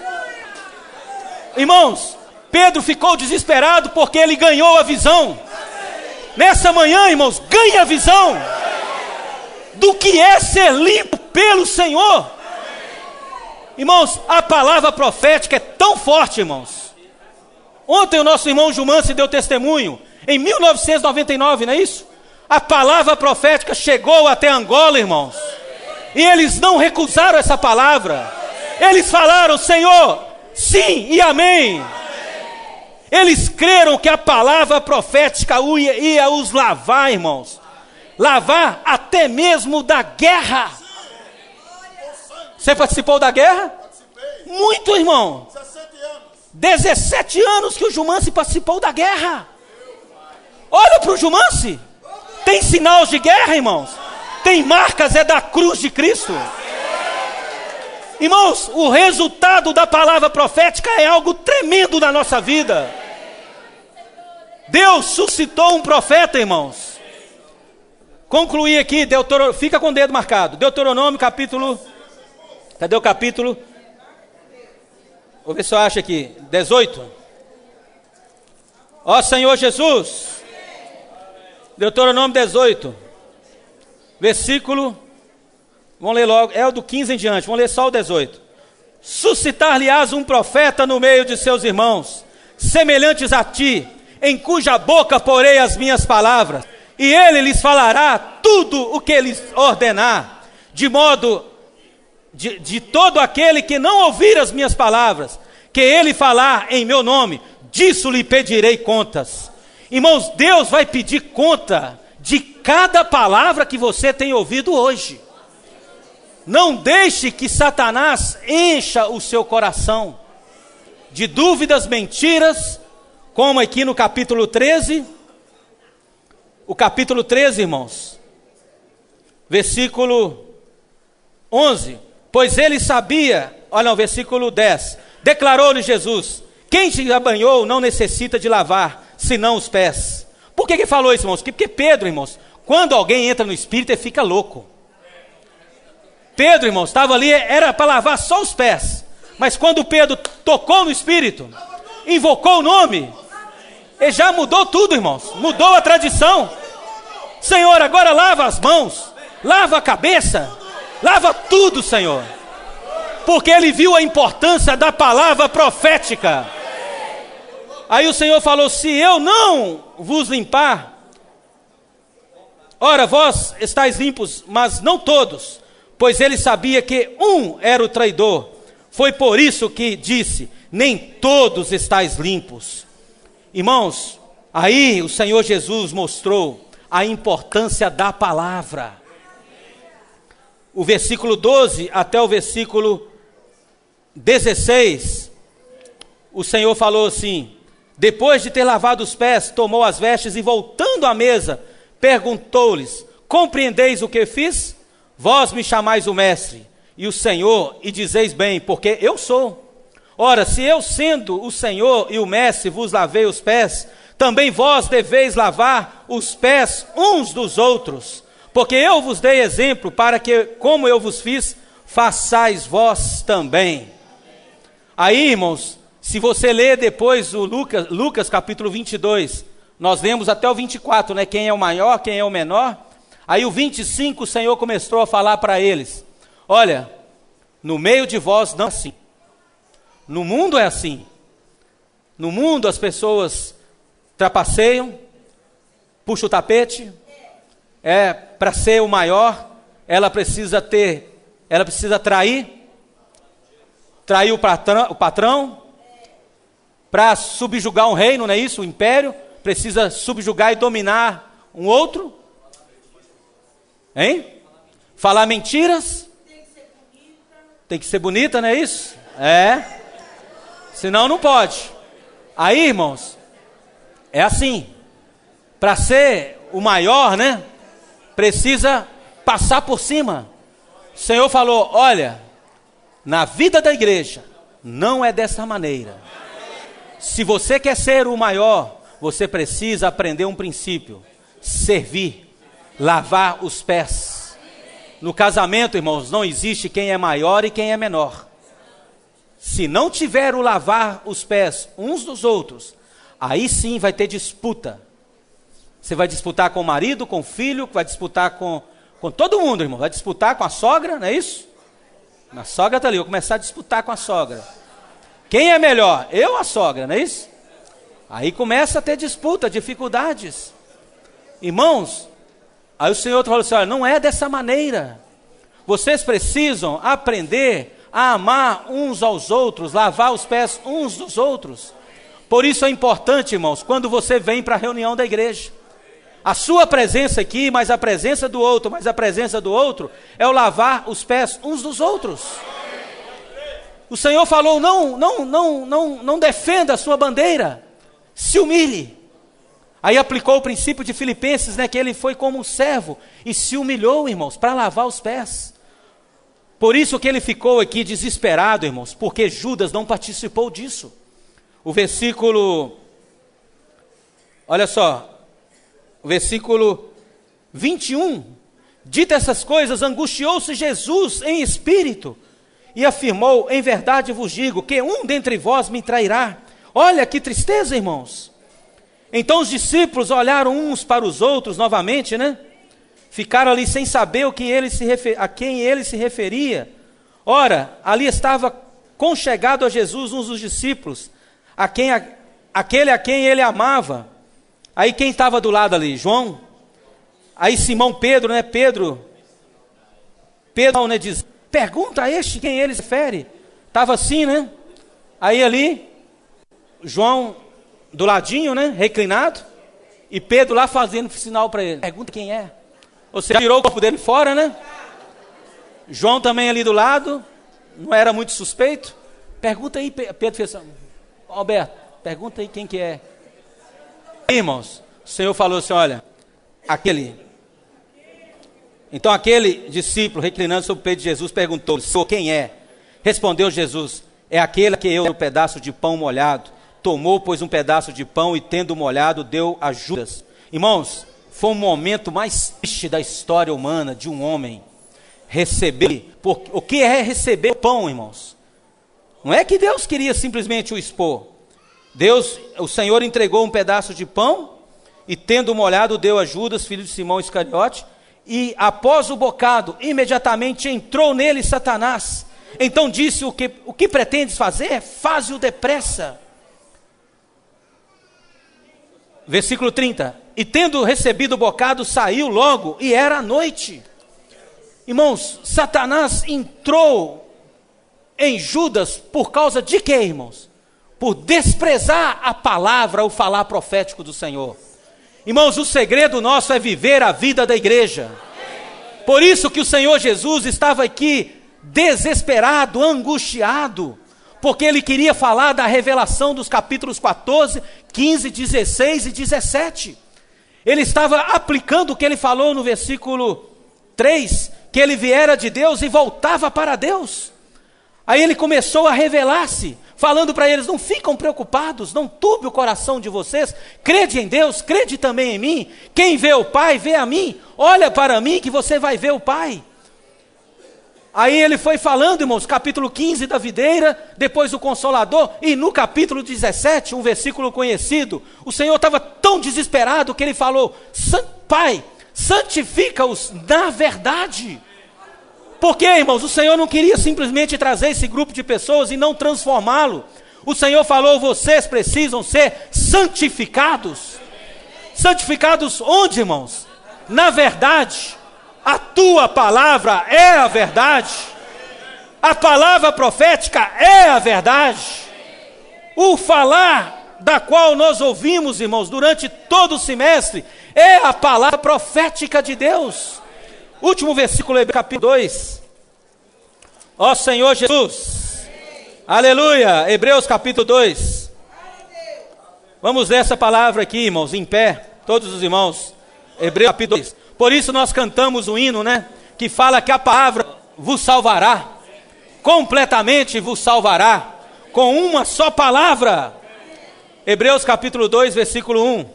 Irmãos, Pedro ficou desesperado porque ele ganhou a visão. Nessa manhã, irmãos, ganhe a visão do que é ser limpo pelo Senhor. Irmãos, a palavra profética é tão forte, irmãos. Ontem o nosso irmão Gilman se deu testemunho. Em 1999, não é isso? A palavra profética chegou até Angola, irmãos. E eles não recusaram essa palavra. Eles falaram: Senhor, sim e amém. Eles creram que a palavra profética ia os lavar, irmãos. Lavar até mesmo da guerra. Você participou da guerra? Muito, irmão. 17 anos que o Jumance participou da guerra. Olha para o Jumance. Tem sinais de guerra, irmãos. Tem marcas, é da cruz de Cristo. Irmãos, o resultado da palavra profética é algo tremendo na nossa vida. Deus suscitou um profeta, irmãos. Concluir aqui, fica com o dedo marcado. Deuteronômio capítulo... Cadê o capítulo? Vou ver se eu acho aqui. 18. Ó Senhor Jesus. Deuteronômio 18. Versículo... Vamos ler logo. É o do 15 em diante. Vamos ler só o 18. Suscitar-lhe-ás um profeta no meio de seus irmãos, semelhantes a ti, em cuja boca porei as minhas palavras, e ele lhes falará tudo o que lhes ordenar, de modo de todo aquele que não ouvir as minhas palavras, que ele falar em meu nome, disso lhe pedirei contas. Irmãos, Deus vai pedir conta de cada palavra que você tem ouvido hoje. Não deixe que Satanás encha o seu coração de dúvidas, mentiras, como aqui no capítulo 13. O capítulo 13, irmãos, versículo 11. Pois ele sabia, olha o versículo 10. Declarou-lhe Jesus: quem te banhou não necessita de lavar, senão os pés. Por que falou isso, irmãos? Porque Pedro, irmãos, quando alguém entra no Espírito, ele fica louco. Pedro, irmãos, estava ali, era para lavar só os pés. Mas quando Pedro tocou no Espírito, invocou o nome, ele já mudou tudo, irmãos. Mudou a tradição. Senhor, agora lava as mãos, lava a cabeça, lava tudo, Senhor. Porque ele viu a importância da palavra profética. Aí o Senhor falou: se eu não vos limpar, Ora, vós estáis limpos, mas não todos, pois ele sabia que um era o traidor. Foi por isso que disse: nem todos estáis limpos. Irmãos, aí o Senhor Jesus mostrou a importância da palavra. O versículo 12 até o versículo 16, o Senhor falou assim: depois de ter lavado os pés, tomou as vestes e, voltando à mesa, perguntou-lhes: compreendeis o que fiz? Vós me chamais o mestre e o Senhor, e dizeis bem, porque eu sou. Ora, se eu, sendo o Senhor e o mestre, vos lavei os pés, também vós deveis lavar os pés uns dos outros, porque eu vos dei exemplo para que, como eu vos fiz, façais vós também. Aí, irmãos, se você ler depois o Lucas capítulo 22, nós lemos até o 24, né? Quem é o maior, quem é o menor. Aí o 25, o Senhor começou a falar para eles: olha, no meio de vós não é assim. No mundo é assim. No mundo as pessoas trapaceiam, puxam o tapete. Para ser o maior, ela precisa trair o patrão, para subjugar um reino, não é isso? O império precisa subjugar e dominar um outro. Hein? Falar mentiras. Tem que ser bonita, não é isso? Senão não pode. Aí, irmãos, é assim. Para ser o maior, né? Precisa passar por cima. O Senhor falou: olha, na vida da igreja, não é dessa maneira. Se você quer ser o maior, você precisa aprender um princípio: servir, lavar os pés. No casamento, irmãos, não existe quem é maior e quem é menor. Se não tiver o lavar os pés uns dos outros, aí sim vai ter disputa. Você vai disputar com o marido, com o filho, vai disputar com todo mundo, irmão. Vai disputar com a sogra, não é isso? A sogra está ali, eu vou começar a disputar com a sogra. Quem é melhor? Eu ou a sogra, não é isso? Aí começa a ter disputa, dificuldades. Irmãos, aí o Senhor falou assim: olha, não é dessa maneira. Vocês precisam aprender a amar uns aos outros, lavar os pés uns dos outros. Por isso é importante, irmãos, quando você vem para a reunião da igreja, a sua presença aqui, mas a presença do outro, é o lavar os pés uns dos outros. O Senhor falou: não defenda a sua bandeira, se humilhe. Aí aplicou o princípio de Filipenses, né, que ele foi como um servo e se humilhou, irmãos, para lavar os pés. Por isso que ele ficou aqui desesperado, irmãos, porque Judas não participou disso. O versículo, olha só, o versículo 21, dito essas coisas, angustiou-se Jesus em espírito e afirmou: em verdade vos digo que um dentre vós me trairá. Olha que tristeza, irmãos. Então os discípulos olharam uns para os outros novamente, né? Ficaram ali sem saber a quem ele se referia. Ora, ali estava conchegado a Jesus um dos discípulos, aquele a quem ele amava. Aí quem estava do lado ali? João. Aí Simão Pedro, né? Pedro, né, diz: pergunta a este quem ele se refere. Estava assim, né? Aí ali, João do ladinho, né? Reclinado. E Pedro lá fazendo sinal para ele: pergunta quem é. Ou seja, tirou o corpo dele fora, né? João também ali do lado, não era muito suspeito. Pergunta aí, Pedro fez assim: Alberto, pergunta aí quem que é. Irmãos, o Senhor falou assim: olha, Então aquele discípulo, reclinando sobre o peito de Jesus, perguntou: Senhor, quem é? Respondeu Jesus: é aquele que eu, um pedaço de pão molhado. Tomou, pois, um pedaço de pão e, tendo molhado, deu a Judas. Irmãos, foi o momento mais triste da história humana de um homem receber. O que é receber o pão, irmãos? Não é que Deus queria simplesmente o expor. O Senhor entregou um pedaço de pão e, tendo molhado, deu a Judas, filho de Simão Iscariote. E após o bocado, imediatamente entrou nele Satanás. Então disse: o que pretendes fazer? Faze-o depressa. Versículo 30. E tendo recebido o bocado, saiu logo, e era noite. Irmãos, Satanás entrou em Judas por causa de quê, irmãos? Por desprezar a palavra, o falar profético do Senhor. Irmãos, o segredo nosso é viver a vida da igreja. Por isso que o Senhor Jesus estava aqui desesperado, angustiado, porque ele queria falar da revelação dos capítulos 14, 15, 16 e 17. Ele estava aplicando o que ele falou no versículo 3, que ele viera de Deus e voltava para Deus. Aí ele começou a revelar-se, falando para eles: não ficam preocupados, não turbe o coração de vocês, crede em Deus, crede também em mim. Quem vê o Pai, vê a mim. Olha para mim que você vai ver o Pai. Aí ele foi falando, irmãos, capítulo 15 da videira, depois o Consolador, e no capítulo 17, um versículo conhecido, o Senhor estava tão desesperado que ele falou: Pai, santifica-os na verdade. Porque, irmãos, o Senhor não queria simplesmente trazer esse grupo de pessoas e não transformá-lo. O Senhor falou: vocês precisam ser santificados. Santificados onde, irmãos? Na verdade. A tua palavra é a verdade. A palavra profética é a verdade. O falar da qual nós ouvimos, irmãos, durante todo o semestre, é a palavra profética de Deus. Último versículo, capítulo 2. Ó Senhor Jesus. Aleluia. Hebreus capítulo 2. Vamos ler essa palavra aqui, irmãos, em pé, todos os irmãos. Hebreus capítulo 2. Por isso nós cantamos o hino, né? Que fala que a palavra vos salvará. Completamente vos salvará. Com uma só palavra. Hebreus capítulo 2, versículo 1.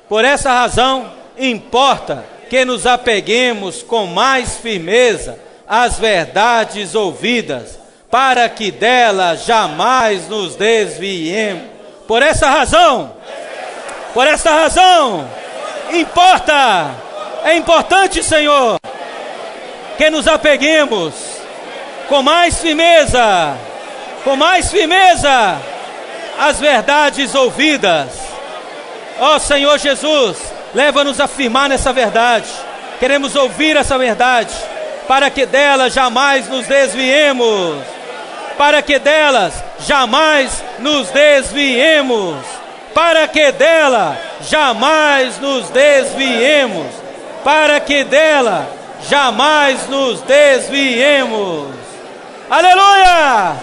Por essa razão, importa que nos apeguemos com mais firmeza às verdades ouvidas, para que delas jamais nos desviemos. Por essa razão, importa, é importante, Senhor, que nos apeguemos com mais firmeza às verdades ouvidas. Ó Senhor Jesus, leva-nos a firmar nessa verdade. Queremos ouvir essa verdade, para que delas jamais nos desviemos. Para que delas jamais nos desviemos. Para que dela jamais nos desviemos. Para que dela jamais nos desviemos. Aleluia!